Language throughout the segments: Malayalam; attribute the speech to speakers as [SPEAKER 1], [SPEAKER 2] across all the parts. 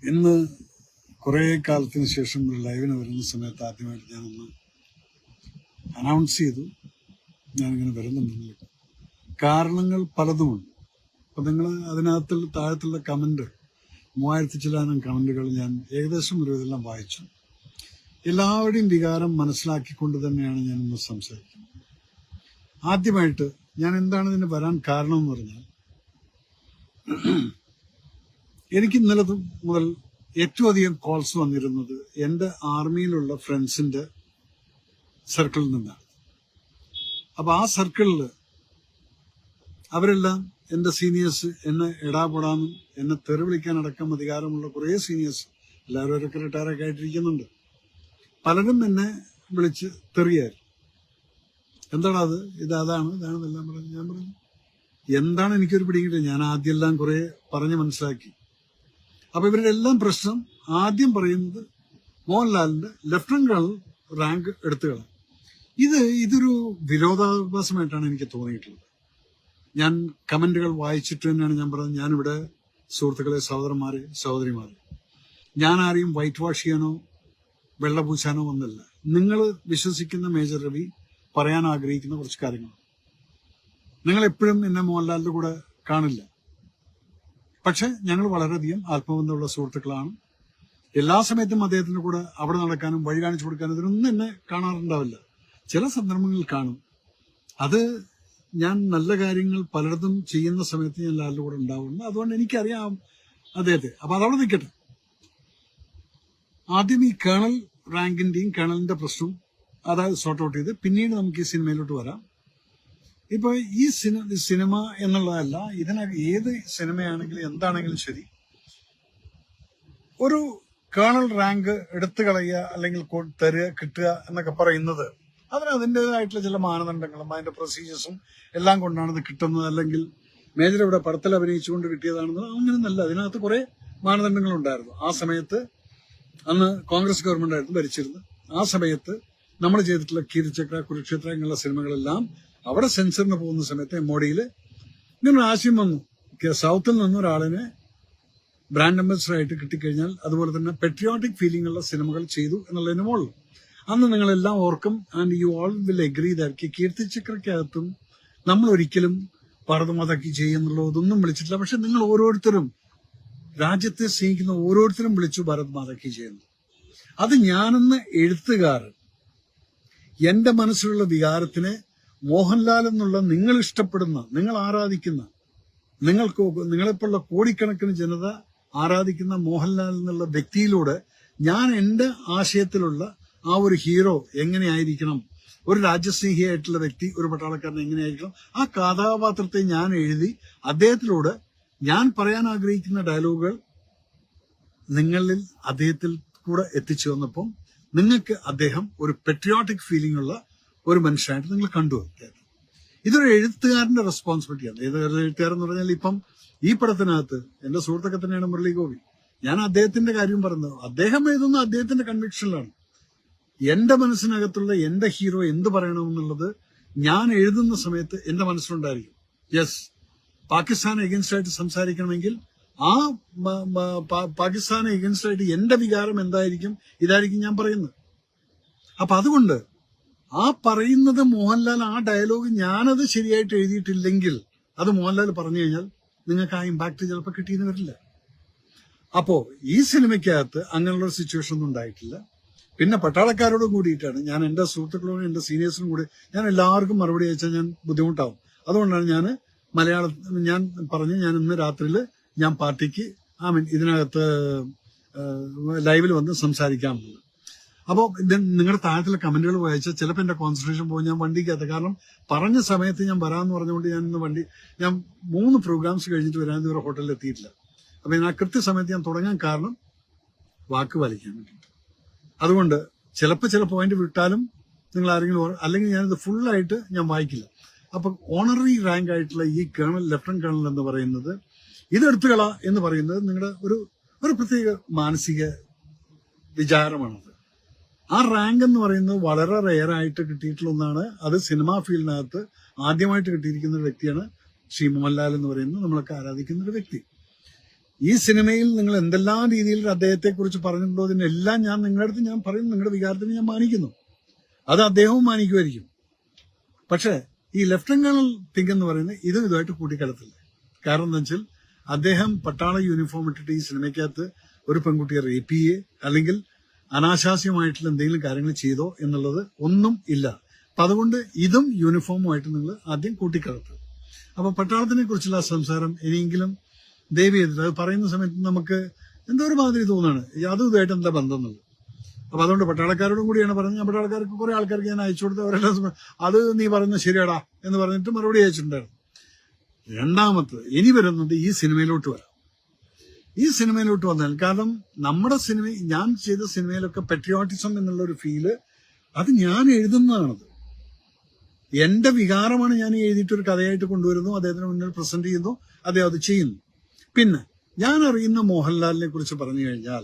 [SPEAKER 1] ഇന്ന് കുറേ കാലത്തിന് ശേഷം ഒരു ലൈവിന് വരുന്ന സമയത്ത് ആദ്യമായിട്ട് ഞാനൊന്ന് അനൗൺസ് ചെയ്തു ഞാനിങ്ങനെ വരുന്നുണ്ടെന്നില്ല. കാരണങ്ങൾ പലതുമുണ്ട്. അപ്പം നിങ്ങൾ അതിനകത്തുള്ള താഴത്തുള്ള കമൻറ്റ് 3000 ചില്ലാനം കമൻറ്റുകൾ ഞാൻ ഏകദേശം ഒരു ഇതെല്ലാം വായിച്ചു. എല്ലാവരുടെയും വികാരം മനസ്സിലാക്കിക്കൊണ്ട് തന്നെയാണ് ഞാനിന്ന് സംസാരിക്കുന്നത്. ആദ്യമായിട്ട് ഞാൻ എന്താണ് ഇതിന് വരാൻ കാരണം എന്ന് പറഞ്ഞാൽ, എനിക്ക് ഇന്നലെ മുതൽ ഏറ്റവും അധികം കോൾസ് വന്നിരുന്നത് എൻ്റെ ആർമിയിലുള്ള ഫ്രണ്ട്സിൻ്റെ സർക്കിളിൽ നിന്നാണ്. അപ്പോൾ ആ സർക്കിളിൽ അവരെല്ലാം എൻ്റെ സീനിയേഴ്സ് എന്നെ ഇടാപെടാനും എന്നെ തെറി വിളിക്കാനടക്കം അധികാരമുള്ള കുറേ സീനിയേഴ്സ്, എല്ലാവരും അവരൊക്കെ റിട്ടയറൊക്കെ ആയിട്ടിരിക്കുന്നുണ്ട്. പലരും എന്നെ വിളിച്ച് തെറിയായിരുന്നു. എന്താണ് അത്, അതാണ് ഇതാണെന്നെല്ലാം പറഞ്ഞു. ഞാൻ പറഞ്ഞു എന്താണ് എനിക്കൊരു പിടികിട്ടില്ല. ഞാൻ ആദ്യമെല്ലാം കുറേ പറഞ്ഞ് മനസ്സിലാക്കി. അപ്പൊ ഇവരുടെ എല്ലാം പ്രശ്നം ആദ്യം പറയുന്നത് മോഹൻലാലിന്റെ ലെഫ്റ്റനന്റ് കേണൽ റാങ്ക് എടുത്തുകളാം. ഇതൊരു വിരോധാഭാസമായിട്ടാണ് എനിക്ക് തോന്നിയിട്ടുള്ളത്. ഞാൻ കമന്റുകൾ വായിച്ചിട്ട് തന്നെയാണ് ഞാൻ പറഞ്ഞത്, ഞാനിവിടെ സുഹൃത്തുക്കളെ, സഹോദരന്മാരെ, സഹോദരിമാരെ, ഞാൻ ആരെയും വൈറ്റ് വാഷ് ചെയ്യാനോ വെള്ളപൂശാനോ ഒന്നല്ല. നിങ്ങൾ വിശ്വസിക്കുന്ന മേജർ രവി പറയാൻ ആഗ്രഹിക്കുന്ന കുറച്ച് കാര്യങ്ങൾ. നിങ്ങൾ എപ്പോഴും എന്നെ മോഹൻലാലിന്റെ കൂടെ കാണില്ല, പക്ഷെ ഞങ്ങൾ വളരെയധികം ആത്മബന്ധമുള്ള സുഹൃത്തുക്കളാണ്. എല്ലാ സമയത്തും അദ്ദേഹത്തിന്റെ കൂടെ അവിടെ നടക്കാനും വഴി കാണിച്ചു കൊടുക്കാനും ഇതിനൊന്നും എന്നെ കാണാറുണ്ടാവില്ല. ചില സന്ദർഭങ്ങളിൽ കാണും. അത് ഞാൻ നല്ല കാര്യങ്ങൾ പലയിടത്തും ചെയ്യുന്ന സമയത്ത് ഞാൻ ലാലിന്റെ കൂടെ ഉണ്ടാവുന്നുണ്ട്. അതുകൊണ്ട് എനിക്കറിയാം അദ്ദേഹത്തെ. അപ്പൊ അതവിടെ നിൽക്കട്ടെ. ആദ്യം ഈ കേണൽ റാങ്കിന്റെയും കേണലിന്റെ പ്രശ്നവും അതായത് സോർട്ട് ഔട്ട് ചെയ്ത് പിന്നീട് നമുക്ക് ഈ സിനിമയിലോട്ട് വരാം. ഇപ്പൊ ഈ സിനിമ എന്നുള്ളതല്ല, ഏത് സിനിമയാണെങ്കിലും എന്താണെങ്കിലും ശരി, ഒരു കേണൽ റാങ്ക് എടുത്തു കളയുക അല്ലെങ്കിൽ തരിക, കിട്ടുക എന്നൊക്കെ പറയുന്നത് അതിന് അതിൻ്റെതായിട്ടുള്ള ചില മാനദണ്ഡങ്ങളും അതിന്റെ പ്രൊസീജിയേഴ്സും എല്ലാം കൊണ്ടാണ് ഇത് കിട്ടുന്നത്. അല്ലെങ്കിൽ മേജർ ഇവിടെ പടത്തിൽ അഭിനയിച്ചുകൊണ്ട് കിട്ടിയതാണെന്ന് അങ്ങനെയൊന്നല്ല. അതിനകത്ത് കുറെ മാനദണ്ഡങ്ങൾ ഉണ്ടായിരുന്നു. ആ സമയത്ത് അന്ന് കോൺഗ്രസ് ഗവൺമെന്റ് ആയിരുന്നു ഭരിച്ചിരുന്നത്. ആ സമയത്ത് നമ്മൾ ചെയ്തിട്ടുള്ള കീർത്തിചക്ര, കുരുക്ഷേത്ര ഇങ്ങനെയുള്ള സിനിമകളെല്ലാം അവിടെ സെൻസറിന് പോകുന്ന സമയത്ത് MODയിൽ ഇങ്ങനെ ആശയം വന്നു, സൗത്തിൽ നിന്ന് ഒരാളിനെ ബ്രാൻഡ് അംബാസിഡർ ആയിട്ട് കിട്ടിക്കഴിഞ്ഞാൽ അതുപോലെ തന്നെ പെട്രിയോട്ടിക് ഫീലിംഗ് ഉള്ള സിനിമകൾ ചെയ്തു എന്നുള്ളതിന് മുകളിൽ അന്ന് നിങ്ങളെല്ലാം ഓർക്കും. And you all will agree that കീർത്തിചക്രക്കകത്തും നമ്മൾ ഒരിക്കലും ഭാരതമാതാക്കി ചെയ്യുന്നുള്ളതൊന്നും വിളിച്ചിട്ടില്ല. പക്ഷെ നിങ്ങൾ ഓരോരുത്തരും, രാജ്യത്തെ സ്നേഹിക്കുന്ന ഓരോരുത്തരും വിളിച്ചു ഭാരതമാതാക്കി ചെയ്യുന്നു. അത് ഞാനെന്ന എഴുത്തുകാരൻ എന്റെ മനസ്സിലുള്ള വികാരത്തിനെ മോഹൻലാൽ എന്നുള്ള നിങ്ങൾ ഇഷ്ടപ്പെടുന്ന, നിങ്ങൾ ആരാധിക്കുന്ന, നിങ്ങളെപ്പോലുള്ള കോടിക്കണക്കിന് ജനത ആരാധിക്കുന്ന മോഹൻലാൽ എന്നുള്ള വ്യക്തിയിലൂടെ ഞാൻ എന്റെ ആശയത്തിലുള്ള ആ ഒരു ഹീറോ എങ്ങനെയായിരിക്കണം, ഒരു രാജ്യസ്നേഹിയായിട്ടുള്ള വ്യക്തി, ഒരു പട്ടാളക്കാരൻ എങ്ങനെയായിരിക്കണം, ആ കഥാപാത്രത്തെ ഞാൻ എഴുതി അദ്ദേഹത്തിലൂടെ ഞാൻ പറയാൻ ആഗ്രഹിക്കുന്ന ഡയലോഗുകൾ നിങ്ങളിൽ അദ്ദേഹത്തിൽ കൂടെ എത്തിച്ചു വന്നപ്പം നിങ്ങൾക്ക് അദ്ദേഹം ഒരു പെട്രിയോട്ടിക് ഫീലിംഗ് ഉള്ള ഒരു മനുഷ്യനായിട്ട് നിങ്ങൾ കണ്ടു. ഇതൊരു എഴുത്തുകാരന്റെ റെസ്പോൺസിബിലിറ്റിയാണ്. ഏത് എഴുത്തുകാരൻ എന്ന് പറഞ്ഞാൽ ഇപ്പം ഈ പടത്തിനകത്ത് എന്റെ സുഹൃത്തൊക്കെ തന്നെയാണ് മുരളി ഗോപി. ഞാൻ അദ്ദേഹത്തിന്റെ കാര്യം പറയുന്നത്, അദ്ദേഹം എഴുതുന്ന അദ്ദേഹത്തിന്റെ കൺവിക്ഷനിലാണ്. എന്റെ മനസ്സിനകത്തുള്ള എന്റെ ഹീറോ എന്ത് പറയണമെന്നുള്ളത് ഞാൻ എഴുതുന്ന സമയത്ത് എന്റെ മനസ്സിലുണ്ടായിരിക്കും. യെസ്, പാകിസ്ഥാൻ എഗൻസ്റ്റ് ആയിട്ട് സംസാരിക്കണമെങ്കിൽ ആ പാകിസ്ഥാനെ എഗൻസ്റ്റ് ആയിട്ട് എന്റെ വികാരം എന്തായിരിക്കും, ഇതായിരിക്കും ഞാൻ പറയുന്നത്. അപ്പൊ അതുകൊണ്ട് ആ പറയുന്നത് മോഹൻലാൽ, ആ ഡയലോഗ് ഞാനത് ശരിയായിട്ട് എഴുതിയിട്ടില്ലെങ്കിൽ അത് മോഹൻലാൽ പറഞ്ഞു കഴിഞ്ഞാൽ നിങ്ങൾക്ക് ആ ഇമ്പാക്ട് ചിലപ്പോൾ കിട്ടിയെന്ന് വരില്ല. അപ്പോ ഈ സിനിമയ്ക്കകത്ത് അങ്ങനെയുള്ള ഒരു സിറ്റുവേഷൻ ഒന്നും ഉണ്ടായിട്ടില്ല. പിന്നെ പട്ടാളക്കാരോട് കൂടിയിട്ടാണ് ഞാൻ എന്റെ സുഹൃത്തുക്കളോടും എന്റെ സീനിയേഴ്സിനും കൂടി ഞാൻ എല്ലാവർക്കും മറുപടി അയച്ചാൽ ഞാൻ ബുദ്ധിമുട്ടാവും. അതുകൊണ്ടാണ് ഞാൻ ഞാൻ പറഞ്ഞു, ഞാൻ ഇന്ന് രാത്രിയിൽ ഞാൻ പാർട്ടിക്ക് ഇതിനകത്ത് ലൈവിൽ വന്ന് സംസാരിക്കാമെന്ന്. അപ്പോൾ നിങ്ങളുടെ താഴത്തുള്ള കമന്റുകൾ വായിച്ചാൽ ചിലപ്പോൾ എന്റെ കോൺസെൻട്രേഷൻ പോകും. ഞാൻ വണ്ടിക്കകത്ത്, കാരണം പറഞ്ഞ സമയത്ത് ഞാൻ വരാമെന്ന് പറഞ്ഞുകൊണ്ട് ഞാൻ 3 പ്രോഗ്രാംസ് കഴിഞ്ഞിട്ട് വരാൻ ഇതുവരെ ഹോട്ടലിൽ എത്തിയിട്ടില്ല. അപ്പൊ ഞാൻ ആ കൃത്യസമയത്ത് ഞാൻ തുടങ്ങാൻ കാരണം വാക്ക് പാലിക്കാൻ വേണ്ടിയിട്ട്. അതുകൊണ്ട് ചിലപ്പോൾ ചില പോയിന്റ് വിട്ടാലും നിങ്ങൾ ആരെങ്കിലും, അല്ലെങ്കിൽ ഞാനിത് ഫുള്ളായിട്ട് ഞാൻ വായിക്കില്ല. അപ്പൊ ഓണററി റാങ്ക് ആയിട്ടുള്ള ഈ കേണൽ, ലെഫ്റ്റനന്റ് കേണൽ എന്ന് പറയുന്നത്, ഇതെടുത്തുകള എന്ന് പറയുന്നത് നിങ്ങളുടെ ഒരു പ്രത്യേക മാനസിക വിചാരമാണത്. ആ റാങ്ക് എന്ന് പറയുന്നത് വളരെ റെയർ ആയിട്ട് കിട്ടിയിട്ടുള്ള ഒന്നാണ്. അത് സിനിമാ ഫീൽഡിനകത്ത് ആദ്യമായിട്ട് കിട്ടിയിരിക്കുന്ന ഒരു വ്യക്തിയാണ് ശ്രീ മോഹൻലാൽ എന്ന് പറയുന്നത്, നമ്മളൊക്കെ ആരാധിക്കുന്ന ഒരു വ്യക്തി. ഈ സിനിമയിൽ നിങ്ങൾ എന്തെല്ലാം രീതിയിൽ അദ്ദേഹത്തെ കുറിച്ച് പറഞ്ഞിട്ടുണ്ടോ അതിനെല്ലാം ഞാൻ നിങ്ങളുടെ അടുത്ത് ഞാൻ പറയും, നിങ്ങളുടെ വികാരത്തിന് ഞാൻ മാനിക്കുന്നു, അത് അദ്ദേഹവും മാനിക്കുമായിരിക്കും. പക്ഷെ ഈ ലെഫ്റ്റനന്റ് കേണൽ തിങ്ക് എന്ന് പറയുന്നത് ഇതുമായിട്ട് കൂട്ടിക്കലത്തില്ല. കാരണം എന്താ വെച്ചാൽ അദ്ദേഹം പട്ടാള യൂണിഫോം ഇട്ടിട്ട് ഈ സിനിമയ്ക്കകത്ത് ഒരു പെൺകുട്ടിയെ റേപ്പ് ചെയ്യേ അല്ലെങ്കിൽ അനാശാസ്യമായിട്ടുള്ള എന്തെങ്കിലും കാര്യങ്ങൾ ചെയ്തോ എന്നുള്ളത് ഒന്നും ഇല്ല. അപ്പൊ അതുകൊണ്ട് ഇതും യൂണിഫോമുമായിട്ട് നിങ്ങൾ ആദ്യം കൂട്ടിക്കലർത്തുക. അപ്പൊ പട്ടാളത്തിനെ കുറിച്ചുള്ള സംസാരം ഇനിയെങ്കിലും ദയവ് ചെയ്തിട്ട് അത് പറയുന്ന സമയത്ത് നമുക്ക് എന്തോ ഒരു മാതിരി തോന്നുകയാണ് അതും ഇതുമായിട്ട് എന്താ ബന്ധം എന്നുള്ളത്. അപ്പൊ അതുകൊണ്ട് പട്ടാളക്കാരോടും കൂടിയാണ് പറഞ്ഞത്. ഞാൻ പട്ടാളക്കാർക്ക് കുറെ ആൾക്കാർക്ക് ഞാൻ അയച്ചു കൊടുത്ത് അവരെല്ലാം അത് നീ പറയുന്നത് ശരിയാടാ എന്ന് പറഞ്ഞിട്ട് മറുപടി അയച്ചിട്ടുണ്ടായിരുന്നു. രണ്ടാമത്തത് ഇനി വരുന്നത് ഈ സിനിമയിലോട്ട് വരാം. ഈ സിനിമയിലോട്ട് വന്നാൽ കാരണം നമ്മുടെ സിനിമ ഞാൻ ചെയ്ത സിനിമയിലൊക്കെ പെട്രിയോട്ടിസം എന്നുള്ള ഒരു ഫീല് അത് ഞാൻ എഴുതുന്നതാണത്. എന്റെ വികാരമാണ് ഞാൻ എഴുതിയിട്ട് ഒരു കഥയായിട്ട് കൊണ്ടുവരുന്നു, അദ്ദേഹത്തിന് മുന്നിൽ പ്രസന്റ് ചെയ്യുന്നു, അദ്ദേഹം അത് ചെയ്യുന്നു. പിന്നെ ഞാൻ അറിയുന്ന മോഹൻലാലിനെ കുറിച്ച് പറഞ്ഞു കഴിഞ്ഞാൽ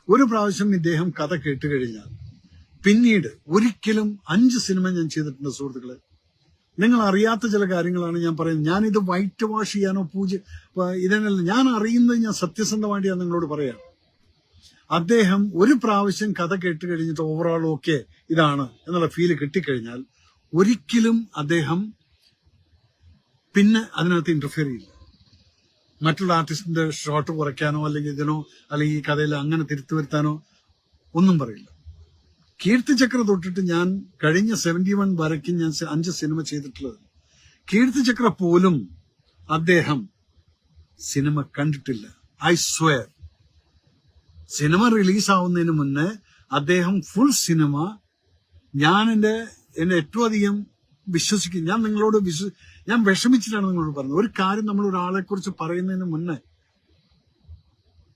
[SPEAKER 1] ഒരു പ്രാവശ്യം ഇദ്ദേഹം കഥ കേട്ട് കഴിഞ്ഞാൽ പിന്നീട് ഒരിക്കലും 5 സിനിമ ഞാൻ ചെയ്തിട്ടുണ്ട് സുഹൃത്തുക്കളെ. നിങ്ങൾ അറിയാത്ത ചില കാര്യങ്ങളാണ് ഞാൻ പറയുന്നത്. ഞാനിത് വൈറ്റ് വാഷ് ചെയ്യാനോ ഇതിനല്ല, ഞാൻ അറിയുന്നത് ഞാൻ സത്യസന്ധമായിട്ട് ഞാൻ നിങ്ങളോട് പറയാം. അദ്ദേഹം ഒരു പ്രാവശ്യം കഥ കേട്ട് കഴിഞ്ഞിട്ട് ഓവറോൾ ഓക്കെ ഇതാണ് എന്നുള്ള ഫീല് കിട്ടിക്കഴിഞ്ഞാൽ ഒരിക്കലും അദ്ദേഹം പിന്നെ അതിനകത്ത് ഇന്റർഫിയർ ചെയ്യില്ല. മറ്റുള്ള ആർട്ടിസ്റ്റിന്റെ ഷോട്ട് കുറയ്ക്കാനോ അല്ലെങ്കിൽ ഇതിനോ അല്ലെങ്കിൽ ഈ കഥയിൽ അങ്ങനെ തിരുത്തു വരുത്താനോ ഒന്നും പറയില്ല. കീർത്തിചക്ര തൊട്ടിട്ട് ഞാൻ കഴിഞ്ഞ 71 വരയ്ക്കും ഞാൻ 5 സിനിമ ചെയ്തിട്ടുള്ളത്. കീർത്തിചക്ര പോലും അദ്ദേഹം സിനിമ കണ്ടിട്ടില്ല. I swear. സിനിമ റിലീസാവുന്നതിന് മുന്നേ അദ്ദേഹം ഫുൾ സിനിമ ഞാൻ എന്നെ ഏറ്റവും അധികം വിശ്വസിക്കും. ഞാൻ നിങ്ങളോട് ഞാൻ വിഷമിച്ചിട്ടാണ് നിങ്ങളോട് പറഞ്ഞത്. ഒരു കാര്യം നമ്മൾ ഒരാളെ കുറിച്ച് പറയുന്നതിന് മുന്നേ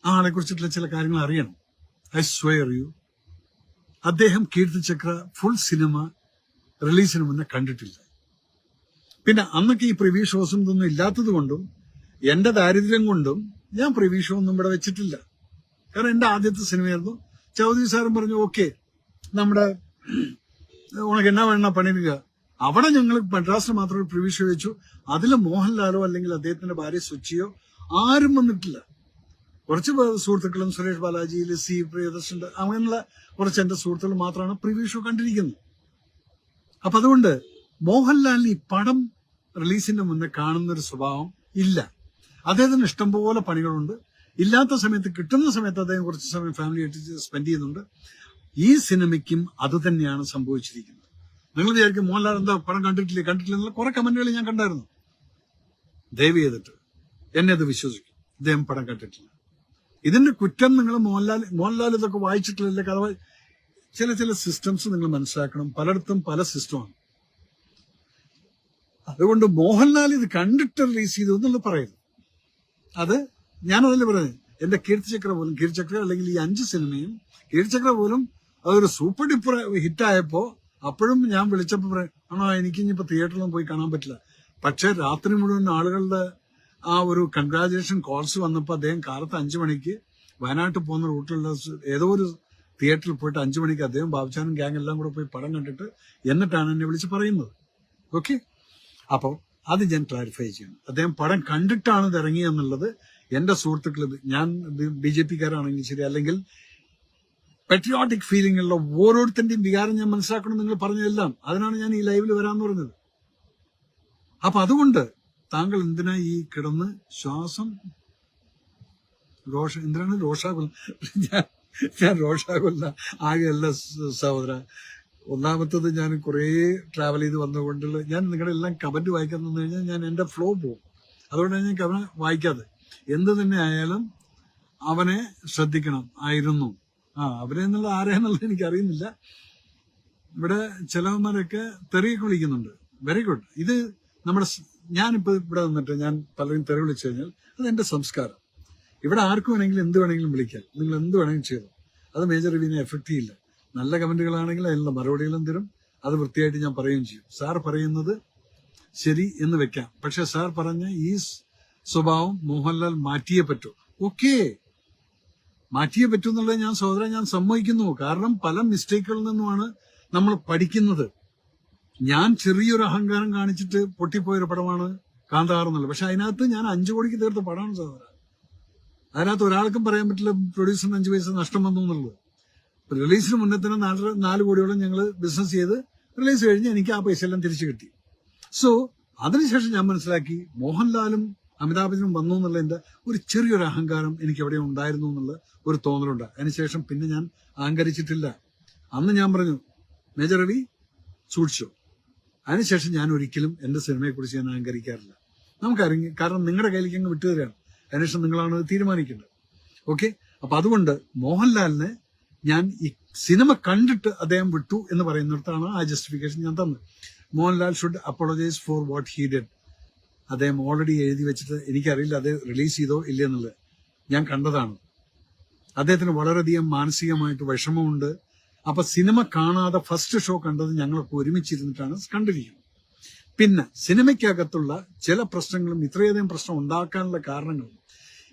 [SPEAKER 1] ആ ആളെ കുറിച്ചിട്ടുള്ള ചില കാര്യങ്ങൾ അറിയണം. ഐ സ്വയർ യു, അദ്ദേഹം കീർത്തിചക്ര ഫുൾ സിനിമ റിലീസിന് മുന്നേ കണ്ടിട്ടില്ല. പിന്നെ അന്നൊക്കെ ഈ പ്രിവ്യൂ ഷോസും ഇതൊന്നും ഇല്ലാത്തത് കൊണ്ടും എന്റെ ദാരിദ്ര്യം കൊണ്ടും ഞാൻ പ്രിവ്യൂ ഷോ ഒന്നും ഇവിടെ വെച്ചിട്ടില്ല. കാരണം എന്റെ ആദ്യത്തെ സിനിമയായിരുന്നു. ചൗധരി സാറും പറഞ്ഞു ഓക്കെ നമ്മുടെ ഉണക്ക് എന്നാ വേണ പണിയുക. അവിടെ ഞങ്ങൾ മദ്രാസിൽ മാത്രം ഒരു പ്രിവ്യൂ ഷോ വെച്ചു. അതിൽ മോഹൻലാലോ അല്ലെങ്കിൽ അദ്ദേഹത്തിന്റെ ഭാര്യ സുച്ചിയോ ആരും വന്നിട്ടില്ല. കുറച്ച് സുഹൃത്തുക്കളും സുരേഷ് ബാലാജി, ലസി, പ്രിയദർശൻ അങ്ങനെയുള്ള കുറച്ച് എന്റെ സുഹൃത്തുക്കൾ മാത്രമാണ് പ്രിവ്യൂ ഷോ കണ്ടിരിക്കുന്നത്. അപ്പൊ അതുകൊണ്ട് മോഹൻലാലിന് ഈ പടം റിലീസിന്റെ മുന്നേ കാണുന്നൊരു സ്വഭാവം ഇല്ല. അദ്ദേഹത്തിന് ഇഷ്ടംപോലെ പണികളുണ്ട്. ഇല്ലാത്ത സമയത്ത് കിട്ടുന്ന സമയത്ത് അദ്ദേഹം കുറച്ച് സമയം ഫാമിലിയായിട്ട് സ്പെൻഡ് ചെയ്യുന്നുണ്ട്. ഈ സിനിമയ്ക്കും അത് തന്നെയാണ് സംഭവിച്ചിരിക്കുന്നത്. നിങ്ങൾ വിചാരിക്കും മോഹൻലാൽ എന്താ പടം കണ്ടിട്ടില്ല എന്നുള്ള കുറെ കമന്റുകൾ ഞാൻ കണ്ടായിരുന്നു. ദയവ് ചെയ്തിട്ട് എന്നെ അത് വിശ്വസിക്കും, ഇദ്ദേഹം പടം കണ്ടിട്ടില്ല. ഇതിന്റെ കുറ്റം നിങ്ങൾ മോഹൻലാൽ ഇതൊക്കെ വായിച്ചിട്ടില്ല. കഥ ചില സിസ്റ്റംസ് നിങ്ങൾ മനസ്സിലാക്കണം. പലയിടത്തും പല സിസ്റ്റമാണ്. അതുകൊണ്ട് മോഹൻലാൽ ഇത് കണ്ടിട്ട് റിലീസ് ചെയ്തു എന്നുള്ളത് പറയുന്നു. അത് ഞാനതല്ലേ പറയുന്നത്. എന്റെ കീർത്തിചക്ര പോലും കീർത്തിചക്ര അല്ലെങ്കിൽ ഈ 5 സിനിമയും കീർത്തിചക്ര പോലും അതൊരു സൂപ്പർ ഡ്യൂപ്പർ ഹിറ്റായപ്പോ അപ്പോഴും ഞാൻ വിളിച്ചപ്പോ ആണോ എനിക്ക് ഇനിയിപ്പോ തിയേറ്ററിലൊന്നും പോയി കാണാൻ പറ്റില്ല. പക്ഷെ രാത്രി മുഴുവൻ ആളുകളുടെ ആ ഒരു കൺഗ്രാജുലേഷൻ കോൾസ് വന്നപ്പോൾ അദ്ദേഹം കാലത്ത് 5 മണിക്ക് വയനാട്ടിൽ പോകുന്ന റൂട്ടിലുള്ള ഏതോ ഒരു തിയേറ്ററിൽ പോയിട്ട് 5 മണിക്ക് അദ്ദേഹം ബാബുചാനും ഗ്യാങ് എല്ലാം കൂടെ പോയി പടം കണ്ടിട്ട് എന്നിട്ടാണ് എന്നെ വിളിച്ച് പറയുന്നത്. ഓക്കെ, അപ്പോ അത് ഞാൻ ക്ലാരിഫൈ ചെയ്യണം. അദ്ദേഹം പടം കണ്ടിട്ടാണ് ഇത് ഇറങ്ങിയെന്നുള്ളത് എന്റെ സുഹൃത്തുക്കൾ, ഞാൻ BJP-കാരാണെങ്കിൽ ശരി, അല്ലെങ്കിൽ പെട്രിയോട്ടിക് ഫീലിംഗ് ഉള്ള ഓരോരുത്തന്റെയും വികാരം ഞാൻ മനസ്സിലാക്കണം. നിങ്ങൾ പറഞ്ഞതെല്ലാം അതിനാണ് ഞാൻ ഈ ലൈവിൽ വരാന്ന് പറഞ്ഞത്. അപ്പൊ അതുകൊണ്ട് താങ്കൾ എന്തിനാ ഈ കിടന്ന് ശ്വാസം എന്തിനാണ് രോഷാകുല? ഞാൻ രോഷാകുല ആകെയല്ല സഹോദര. ഒന്നാമത്തത് ഞാൻ കുറേ ട്രാവൽ ചെയ്ത് വന്നുകൊണ്ടുള്ള ഞാൻ നിങ്ങളുടെ എല്ലാം കമന്റ് വായിക്കാൻ തന്നു കഴിഞ്ഞാൽ ഞാൻ എന്റെ ഫ്ലോ പോകും. അതുകൊണ്ടാണ് ഞാൻ കമന്റ് വായിക്കാതെ. എന്ത് തന്നെ ആയാലും അവനെ ശ്രദ്ധിക്കണം ആയിരുന്നു. അവരെ എന്നുള്ള ആരെന്നുള്ളത് എനിക്ക് അറിയുന്നില്ല. ഇവിടെ ചിലവന്മാരൊക്കെ തെറിയൊക്കെ വിളിക്കുന്നുണ്ട്. Very good. ഇത് നമ്മുടെ ഞാനിപ്പോ ഇവിടെ നിന്നിട്ട് ഞാൻ പലരും തെറി വിളിച്ചു കഴിഞ്ഞാൽ അത് എന്റെ സംസ്കാരം. ഇവിടെ ആർക്കും വേണമെങ്കിലും എന്ത് വേണമെങ്കിലും വിളിക്കാം, നിങ്ങൾ എന്ത് വേണമെങ്കിലും ചെയ്തു. അത് മേജർ റിവ്യൂവിനെ എഫക്ട് ചെയ്യില്ല. നല്ല കമന്റുകളാണെങ്കിൽ അതിനുള്ള മറുപടികളും തരും. അത് വൃത്തിയായിട്ട് ഞാൻ പറയുകയും ചെയ്യും. സാർ പറയുന്നത് ശരി എന്ന് വെക്കാം, പക്ഷെ സാർ പറഞ്ഞ ഈ സ്വഭാവം മോഹൻലാൽ മാറ്റിയേ പറ്റൂ. ഓക്കെ, മാറ്റിയേ പറ്റൂ എന്നുള്ളത് ഞാൻ സഹോദരൻ ഞാൻ സമ്മതിക്കുന്നു. കാരണം പല മിസ്റ്റേക്കുകളിൽ നിന്നുമാണ് നമ്മൾ പഠിക്കുന്നത്. ഞാൻ ചെറിയൊരു അഹങ്കാരം കാണിച്ചിട്ട് പൊട്ടിപ്പോയൊരു പടമാണ് കാന്താർ എന്നുള്ളത്. പക്ഷെ അതിനകത്ത് ഞാൻ 5 കോടിക്ക് തീർത്ത പടമാണ് സഹോദരൻ. അതിനകത്ത് ഒരാൾക്കും പറയാൻ പറ്റില്ല പ്രൊഡ്യൂസറിന് 5 പൈസ നഷ്ടം വന്നു എന്നുള്ളത്. റിലീസിന് മുന്നേ തന്നെ 4 കോടിയോളം ഞങ്ങൾ ബിസിനസ് ചെയ്ത് റിലീസ് കഴിഞ്ഞ് എനിക്ക് ആ പൈസ എല്ലാം തിരിച്ചു കിട്ടി. സോ അതിനുശേഷം ഞാൻ മനസ്സിലാക്കി മോഹൻലാലും അമിതാഭ് ബച്ചനും വന്നു എന്നുള്ളതിന്റെ ഒരു ചെറിയൊരു അഹങ്കാരം എനിക്ക് എവിടെ ഉണ്ടായിരുന്നു എന്നുള്ള ഒരു തോന്നലുണ്ട്. അതിനുശേഷം പിന്നെ ഞാൻ അഹങ്കരിച്ചിട്ടില്ല. അന്ന് ഞാൻ പറഞ്ഞു മേജർ രവി സൂക്ഷിച്ചോ. അതിനുശേഷം ഞാൻ ഒരിക്കലും എന്റെ സിനിമയെക്കുറിച്ച് ഞാൻ അഹങ്കരിക്കാറില്ല. നമുക്കറിയാം, കാരണം നിങ്ങളുടെ കയ്യിലേക്ക് അങ്ങ് വിട്ടുതരാണ്. അതിനുശേഷം നിങ്ങളാണ് അത് തീരുമാനിക്കേണ്ടത്. ഓക്കെ, അപ്പൊ അതുകൊണ്ട് മോഹൻലാലിനെ ഞാൻ ഈ സിനിമ കണ്ടിട്ട് അദ്ദേഹം വിട്ടു എന്ന് പറയുന്നിടത്താണ് ആ ജസ്റ്റിഫിക്കേഷൻ ഞാൻ തന്നത്. Mohanlal should apologise four what he did. അദ്ദേഹം ഓൾറെഡി എഴുതി വെച്ചിട്ട് എനിക്കറിയില്ല അത് റിലീസ് ചെയ്തോ ഇല്ലെന്നുള്ളത്. ഞാൻ കണ്ടതാണ്. അദ്ദേഹത്തിന് വളരെയധികം മാനസികമായിട്ട് വിഷമമുണ്ട്. അപ്പൊ സിനിമ കാണാതെ ഫസ്റ്റ് ഷോ കണ്ടത് ഞങ്ങളൊക്കെ ഒരുമിച്ചിരുന്നിട്ടാണ് കണ്ടിരിക്കുന്നത്. പിന്നെ സിനിമയ്ക്കകത്തുള്ള ചില പ്രശ്നങ്ങളും ഇത്രയധികം പ്രശ്നം ഉണ്ടാക്കാനുള്ള കാരണങ്ങളും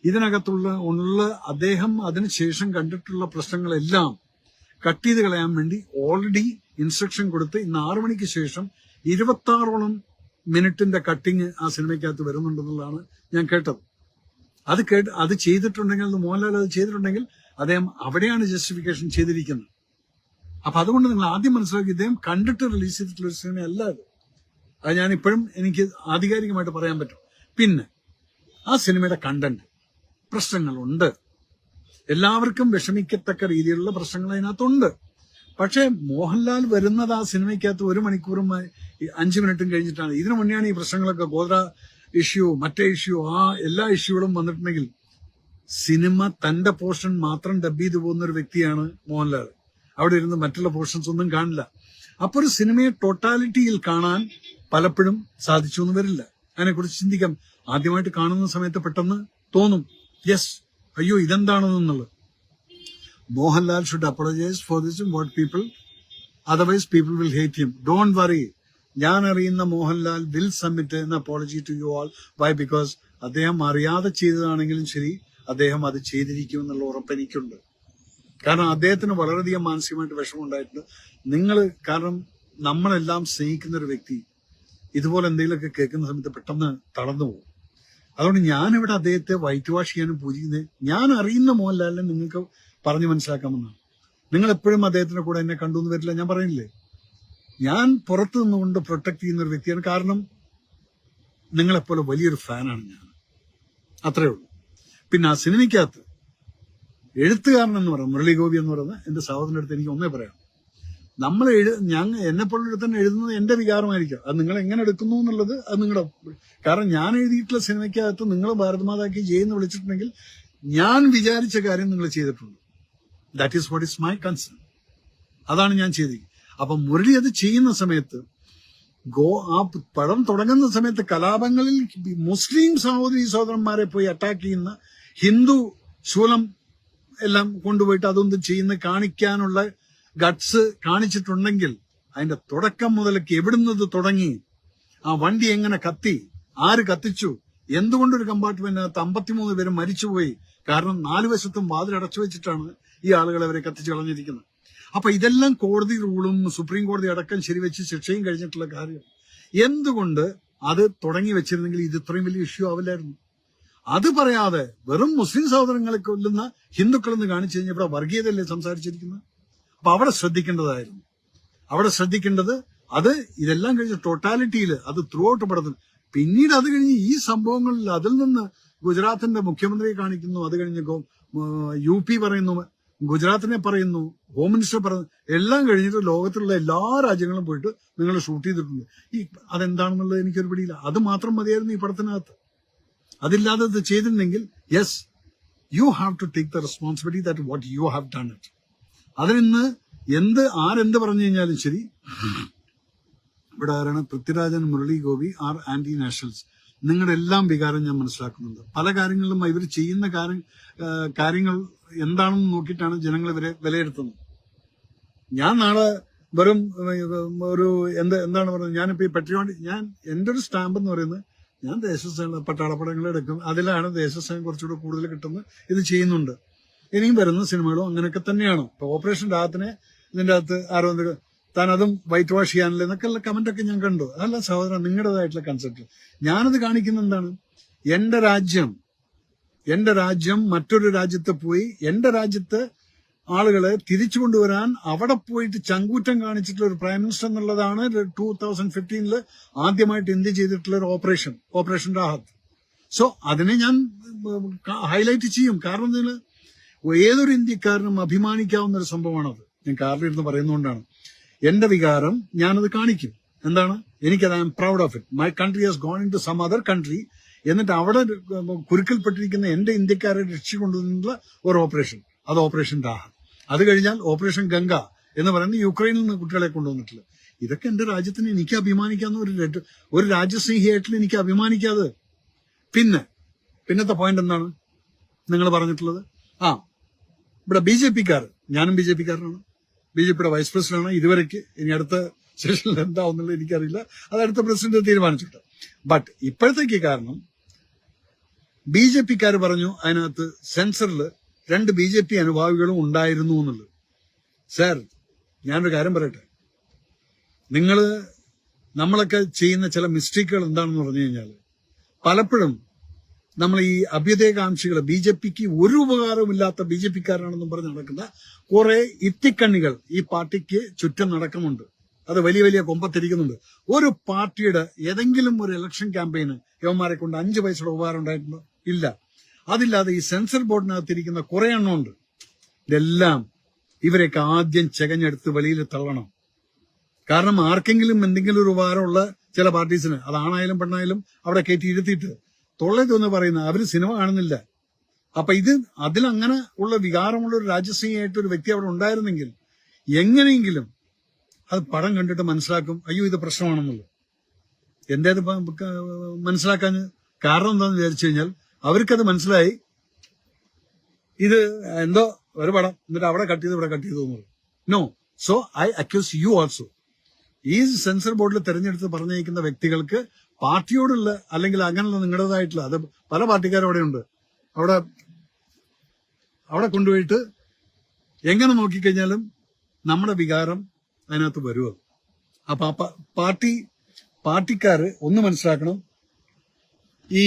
[SPEAKER 1] ഇതിനകത്തുള്ള അദ്ദേഹം അതിനുശേഷം കണ്ടിട്ടുള്ള പ്രശ്നങ്ങളെല്ലാം കട്ട് ചെയ്ത് കളയാൻ വേണ്ടി ഓൾറെഡി ഇൻസ്ട്രക്ഷൻ കൊടുത്ത് ഇന്ന് 6 മണിക്ക് ശേഷം 26ഓളം മിനിറ്റിന്റെ കട്ടിങ് ആ സിനിമയ്ക്കകത്ത് വരുന്നുണ്ടെന്നുള്ളതാണ് ഞാൻ കേട്ടത്. അത് ചെയ്തിട്ടുണ്ടെങ്കിൽ, അത് മോഹൻലാൽ അത് ചെയ്തിട്ടുണ്ടെങ്കിൽ അദ്ദേഹം അവിടെയാണ് ജസ്റ്റിഫിക്കേഷൻ ചെയ്തിരിക്കുന്നത്. അപ്പൊ അതുകൊണ്ട് നിങ്ങൾ ആദ്യം മനസ്സിലാക്കി ഇദ്ദേഹം കണ്ടിട്ട് റിലീസ് ചെയ്തിട്ടുള്ള ഒരു സിനിമ അല്ല അത്. അത് ഞാൻ ഇപ്പോഴും എനിക്ക് ആധികാരികമായിട്ട് പറയാൻ പറ്റും. പിന്നെ ആ സിനിമയുടെ കണ്ടന്റ് പ്രശ്നങ്ങളുണ്ട്. എല്ലാവർക്കും വിഷമിക്കത്തക്ക രീതിയിലുള്ള പ്രശ്നങ്ങൾ അതിനകത്തുണ്ട്. പക്ഷേ മോഹൻലാൽ വരുന്നത് ആ സിനിമയ്ക്കകത്ത് 1 മണിക്കൂറും 5 മിനിറ്റും കഴിഞ്ഞിട്ടാണ്. ഇതിനു മുന്നെയാണ് ഈ പ്രശ്നങ്ങളൊക്കെ, ഗോത്ര ഇഷ്യൂ, മറ്റേ ഇഷ്യൂ, ആ എല്ലാ ഇഷ്യൂകളും വന്നിട്ടുണ്ടെങ്കിൽ സിനിമ തന്റെ പോർഷൻ മാത്രം ഡബ് ചെയ്തു പോകുന്ന ഒരു വ്യക്തിയാണ് മോഹൻലാൽ. അവിടെ ഇരുന്ന് മറ്റുള്ള പോർഷൻസ് ഒന്നും കാണില്ല. അപ്പൊ ഒരു സിനിമയെ ടോട്ടാലിറ്റിയിൽ കാണാൻ പലപ്പോഴും സാധിച്ചു എന്ന് വരില്ല. അതിനെക്കുറിച്ച് ചിന്തിക്കാം. ആദ്യമായിട്ട് കാണുന്ന സമയത്ത് പെട്ടെന്ന് തോന്നും, യെസ്, അയ്യോ ഇതെന്താണെന്നുള്ളത്. Mohanlal should apologise for this what people, otherwise people will hate him. Don't worry, ഞാൻ അറിയുന്ന Mohanlal will submit an apology to you all. Why? Because അദ്ദേഹം അറിയാതെ ചെയ്തതാണെങ്കിലും ശരി, അദ്ദേഹം അത് ചെയ്തിരിക്കും എന്നുള്ള ഉറപ്പ് എനിക്കുണ്ട്. കാരണം അദ്ദേഹത്തിന് വളരെയധികം മാനസികമായിട്ട് വിഷമം ഉണ്ടായിട്ടുണ്ട്. കാരണം നമ്മളെല്ലാം സ്നേഹിക്കുന്ന ഒരു വ്യക്തി ഇതുപോലെ എന്തെങ്കിലുമൊക്കെ കേൾക്കുന്ന സമയത്ത് പെട്ടെന്ന് തളർന്നു പോകും. അതുകൊണ്ട് ഞാനിവിടെ അദ്ദേഹത്തെ വൈറ്റ് വാഷ് ചെയ്യാനും പൂജിക്കുന്നത്, ഞാൻ അറിയുന്ന മോഹൻലാലിനെ നിങ്ങൾക്ക് പറഞ്ഞു മനസ്സിലാക്കാമെന്നാണ്. നിങ്ങൾ എപ്പോഴും അദ്ദേഹത്തിന്റെ കൂടെ എന്നെ കണ്ടു എന്ന് വരില്ല, ഞാൻ പറയുന്നില്ലേ. ഞാൻ പുറത്തു നിന്നുകൊണ്ട് പ്രൊട്ടക്ട് ചെയ്യുന്ന ഒരു വ്യക്തിയാണ്. കാരണം നിങ്ങളെപ്പോലെ വലിയൊരു ഫാനാണ് ഞാൻ, അത്രേ ഉള്ളൂ. പിന്നെ ആ സിനിമയ്ക്കകത്ത് എഴുത്തുകാരൻ എന്ന് പറയുന്നത് മുരളി ഗോപി എന്ന് പറയുന്നത് എന്റെ സഹോദരന്റെ അടുത്ത് എനിക്ക് ഒന്നേ പറയാം. നമ്മൾ എന്നെപ്പോലുള്ള തന്നെ എഴുതുന്നത് എന്റെ വികാരമായിരിക്കും. അത് നിങ്ങൾ എങ്ങനെ എടുക്കുന്നു എന്നുള്ളത് അത് നിങ്ങളുടെ, കാരണം ഞാൻ എഴുതിയിട്ടുള്ള സിനിമയ്ക്കകത്ത് നിങ്ങൾ ഭാരതമാതാക്കി ജയെന്ന് വിളിച്ചിട്ടുണ്ടെങ്കിൽ ഞാൻ വിചാരിച്ച കാര്യം നിങ്ങൾ ചെയ്തിട്ടുണ്ട്. That is what is my concern. അതാണ് ഞാൻ ചെയ്തത്. അപ്പൊ മുരളി അത് ചെയ്യുന്ന സമയത്ത് ആ പടം തുടങ്ങുന്ന സമയത്ത് കലാപങ്ങളിൽ മുസ്ലിം സഹോദരന്മാരെ പോയി അറ്റാക്ക് ചെയ്യുന്ന, ഹിന്ദു ശൂലം എല്ലാം കൊണ്ടുപോയിട്ട് അതൊന്നും ചെയ്യുന്ന കാണിക്കാനുള്ള ഗട്സ് കാണിച്ചിട്ടുണ്ടെങ്കിൽ അതിന്റെ തുടക്കം മുതലേക്ക് എവിടുന്നത് തുടങ്ങി, ആ വണ്ടി എങ്ങനെ കത്തി, ആര് കത്തിച്ചു, എന്തുകൊണ്ടൊരു കമ്പാർട്ട്മെന്റിനകത്ത് 53 പേര് മരിച്ചുപോയി, കാരണം 4 വശത്തും വാതിലടച്ചു വെച്ചിട്ടാണ് ഈ ആളുകൾ അവരെ കത്തിച്ചു കളഞ്ഞിരിക്കുന്നത്. അപ്പൊ ഇതെല്ലാം കോടതി റൂളും സുപ്രീം കോടതി അടക്കം ശരിവെച്ച് ശിക്ഷയും കഴിഞ്ഞിട്ടുള്ള കാര്യം. എന്തുകൊണ്ട് അത് തുടങ്ങി വെച്ചിരുന്നെങ്കിൽ ഇത് ഇത്രയും വലിയ ഇഷ്യൂ ആവില്ലായിരുന്നു. അത് പറയാതെ വെറും മുസ്ലിം സഹോദരങ്ങളെ കൊല്ലുന്ന ഹിന്ദുക്കളെന്ന് കാണിച്ചു കഴിഞ്ഞാൽ ഇവിടെ വർഗീയതയല്ലേ സംസാരിച്ചിരിക്കുന്നത്. അപ്പൊ അവിടെ ശ്രദ്ധിക്കേണ്ടതായിരുന്നു. അവിടെ ശ്രദ്ധിക്കേണ്ടത് അത് ഇതെല്ലാം കഴിഞ്ഞ ടോട്ടാലിറ്റിയിൽ അത് ത്രൂ ഔട്ട് പടത്തിൽ. പിന്നീട് അത് കഴിഞ്ഞ് ഈ സംഭവങ്ങളിൽ അതിൽ നിന്ന് ഗുജറാത്തിന്റെ മുഖ്യമന്ത്രിയെ കാണിക്കുന്നു, അത് കഴിഞ്ഞ് UP പറയുന്നു, ഗുജറാത്തിനെ പറയുന്നു, ഹോം മിനിസ്റ്റർ പറയുന്നു, എല്ലാം കഴിഞ്ഞിട്ട് ലോകത്തിലുള്ള എല്ലാ രാജ്യങ്ങളും പോയിട്ട് നിങ്ങൾ ഷൂട്ട് ചെയ്തിട്ടുണ്ട്. അതെന്താണെന്നുള്ളത് എനിക്കൊരു പിടിയില്ല. അത് മാത്രം മതിയായിരുന്നു ഈ പടത്തിനകത്ത്. അതില്ലാതെ ഇത് ചെയ്തിട്ടുണ്ടെങ്കിൽ yes, you have to take the responsibility that what you have done it. അതിന് ആരെന്ത് പറഞ്ഞു കഴിഞ്ഞാലും ശരി, ഇവിടെ ആരാണ് പൃഥ്വിരാജൻ, Murali Gopy are anti nationals. നിങ്ങളുടെ എല്ലാം വികാരം ഞാൻ മനസ്സിലാക്കുന്നുണ്ട്. പല കാര്യങ്ങളിലും ഇവർ ചെയ്യുന്ന കാര്യങ്ങൾ എന്താണെന്ന് നോക്കിയിട്ടാണ് ജനങ്ങൾ ഇവരെ വിലയിരുത്തുന്നത്. ഞാൻ നാളെ വെറും എന്താണ് പറയുന്നത്, ഞാനിപ്പോ ഈ എന്റെ ഒരു സ്റ്റാമ്പ് എന്ന് പറയുന്നത്, ഞാൻ ദേശസ്നേഹം പട്ടാളപ്പടങ്ങൾ എടുക്കും, അതിലാണ് ദേശസ്നേഹം കുറച്ചുകൂടെ കൂടുതൽ കിട്ടുന്നത്. ഇത് ചെയ്യുന്നുണ്ട്. ഇനിയും വരുന്ന സിനിമകളും അങ്ങനെയൊക്കെ തന്നെയാണ്. ഇപ്പൊ ഓപ്പറേഷൻ രാഹത്തിനെ ഇതിന്റെ അകത്ത് ആരോ താൻ അതും വൈറ്റ് വാഷ് ചെയ്യാനില്ല എന്നൊക്കെയുള്ള കമന്റൊക്കെ ഞാൻ കണ്ടു. അതല്ല സഹോദരൻ, നിങ്ങളുടേതായിട്ടുള്ള കൺസെപ്റ്റ്. ഞാനത് കാണിക്കുന്ന എന്താണ്, എന്റെ രാജ്യം, എന്റെ രാജ്യം മറ്റൊരു രാജ്യത്ത് പോയി എന്റെ രാജ്യത്ത് ആളുകളെ തിരിച്ചു കൊണ്ടുവരാൻ അവിടെ പോയിട്ട് ചങ്കൂറ്റം കാണിച്ചിട്ടുള്ള ഒരു പ്രൈം മിനിസ്റ്റർ എന്നുള്ളതാണ് 2015 ആദ്യമായിട്ട് ഇന്ത്യ ചെയ്തിട്ടുള്ള ഒരു ഓപ്പറേഷൻ രാഹത്ത്. സോ അതിനെ ഞാൻ ഹൈലൈറ്റ് ചെയ്യും. കാരണം ഇതിന് ഏതൊരു ഇന്ത്യക്കാരനും അഭിമാനിക്കാവുന്ന ഒരു സംഭവമാണത്. ഞാൻ കാറിലിരുന്ന് പറയുന്നതുകൊണ്ടാണ്. എന്റെ വികാരം ഞാനത് കാണിക്കും. എന്താണ്? എനിക്കത് I am proud of it. My country has gone in to some other country. എന്നിട്ട് അവിടെ കുരുക്കിൽപ്പെട്ടിരിക്കുന്ന എന്റെ ഇന്ത്യക്കാരെ രക്ഷിക്കൊണ്ടുവന്നുള്ള ഒരു ഓപ്പറേഷൻ, അത് ഓപ്പറേഷൻ രാഹത്ത്. അത് കഴിഞ്ഞാൽ ഓപ്പറേഷൻ ഗംഗ എന്ന് പറയുന്ന യുക്രൈനിൽ നിന്ന് കുട്ടികളെ കൊണ്ടുവന്നിട്ടുള്ളത്. ഇതൊക്കെ എന്റെ രാജ്യത്തിന് എനിക്ക് അഭിമാനിക്കാവുന്ന ഒരു രാജ്യസ്നേഹിയായിട്ടുള്ള എനിക്ക് അഭിമാനിക്കാതെ. പിന്നത്തെ പോയിന്റ് എന്താണ് നിങ്ങൾ പറഞ്ഞിട്ടുള്ളത്? ഇവിടെ BJP-ക്കാർ, ഞാനും BJP-ക്കാരനാണ്, BJP-യുടെ വൈസ് പ്രസിഡന്റാണ് ഇതുവരെയ്ക്ക്. ഇനി അടുത്ത സെഷനിൽ എന്താവുന്നുള്ളത് എനിക്കറിയില്ല, അത് അടുത്ത പ്രസിഡന്റ് തീരുമാനിച്ചിട്ട്. ബട്ട് ഇപ്പോഴത്തേക്ക് കാരണം BJP-ക്കാർ പറഞ്ഞു അതിനകത്ത് സെൻസറിൽ 2 BJP അനുഭാവികളും ഉണ്ടായിരുന്നു എന്നുള്ളത്. സാർ, ഞാനൊരു കാര്യം പറയട്ടെ. നമ്മളൊക്കെ ചെയ്യുന്ന ചില മിസ്റ്റേക്കുകൾ എന്താണെന്ന് പറഞ്ഞു കഴിഞ്ഞാൽ, പലപ്പോഴും നമ്മൾ ഈ അഭ്യുദയകാംക്ഷികൾ, BJP-ക്ക് ഒരു ഉപകാരവുമില്ലാത്ത BJP-ക്കാരാണെന്നും പറഞ്ഞ് നടക്കുന്ന കുറെ ഇത്തിക്കണ്ണികൾ ഈ പാർട്ടിക്ക് ചുറ്റും നടക്കുന്നുണ്ട്. അത് വലിയ വലിയ കൊമ്പത്തിരിക്കുന്നുണ്ട്. ഒരു പാർട്ടിയുടെ ഏതെങ്കിലും ഒരു ഇലക്ഷൻ ക്യാമ്പയിന് യവന്മാരെ കൊണ്ട് 5 പൈസയുടെ ഉപകാരം ഉണ്ടായിട്ടുണ്ടോ? ഇല്ല. അതില്ലാതെ ഈ സെൻസർ ബോർഡിനകത്തിരിക്കുന്ന കുറെ എണ്ണമുണ്ട്. ഇതെല്ലാം ഇവരെയൊക്കെ ആദ്യം ചെകഞ്ഞെടുത്ത് വെളിയിൽ തള്ളണം. കാരണം ആർക്കെങ്കിലും എന്തെങ്കിലും ഒരു ഉപകാരമുള്ള ചില പാർട്ടീസിന്, അതാണായാലും പെണ്ണായാലും, അവിടെ കയറ്റി ഇരുത്തിയിട്ട് തൊള്ളേതൊന്ന് പറയുന്ന അവര് സിനിമ കാണുന്നില്ല. അപ്പൊ അതിലങ്ങനെ ഉള്ള വികാരമുള്ള ഒരു രാജ്യസ്നേഹിയായിട്ട് ഒരു വ്യക്തി അവിടെ ഉണ്ടായിരുന്നെങ്കിൽ എങ്ങനെയെങ്കിലും അത് പടം കണ്ടിട്ട് മനസ്സിലാക്കും, അയ്യോ ഇത് പ്രശ്നമാണെന്നുള്ളത്. എന്റെ അത് മനസ്സിലാക്കാൻ കാരണം എന്താന്ന് വിചാരിച്ചു കഴിഞ്ഞാൽ, അവർക്കത് മനസ്സിലായി ഇത് എന്തോ ഒരു പടം, എന്നിട്ട് അവിടെ കട്ട് ചെയ്ത് ഇവിടെ കട്ട് ചെയ്തു എന്നുള്ളത്. No. So I accuse you also. ഈ സെൻസർ ബോർഡിൽ തെരഞ്ഞെടുത്ത് പറഞ്ഞിരിക്കുന്ന വ്യക്തികൾക്ക് പാർട്ടിയോടുള്ള, അല്ലെങ്കിൽ അങ്ങനെയുള്ള നിങ്ങളുടേതായിട്ടുള്ള, അത് പല പാർട്ടിക്കാരും അവിടെ ഉണ്ട്, അവിടെ കൊണ്ടുപോയിട്ട് എങ്ങനെ നോക്കിക്കഴിഞ്ഞാലും നമ്മുടെ വികാരം അതിനകത്ത് വരുമോ. അപ്പൊ പാർട്ടിക്കാര് ഒന്ന് മനസ്സിലാക്കണം, ഈ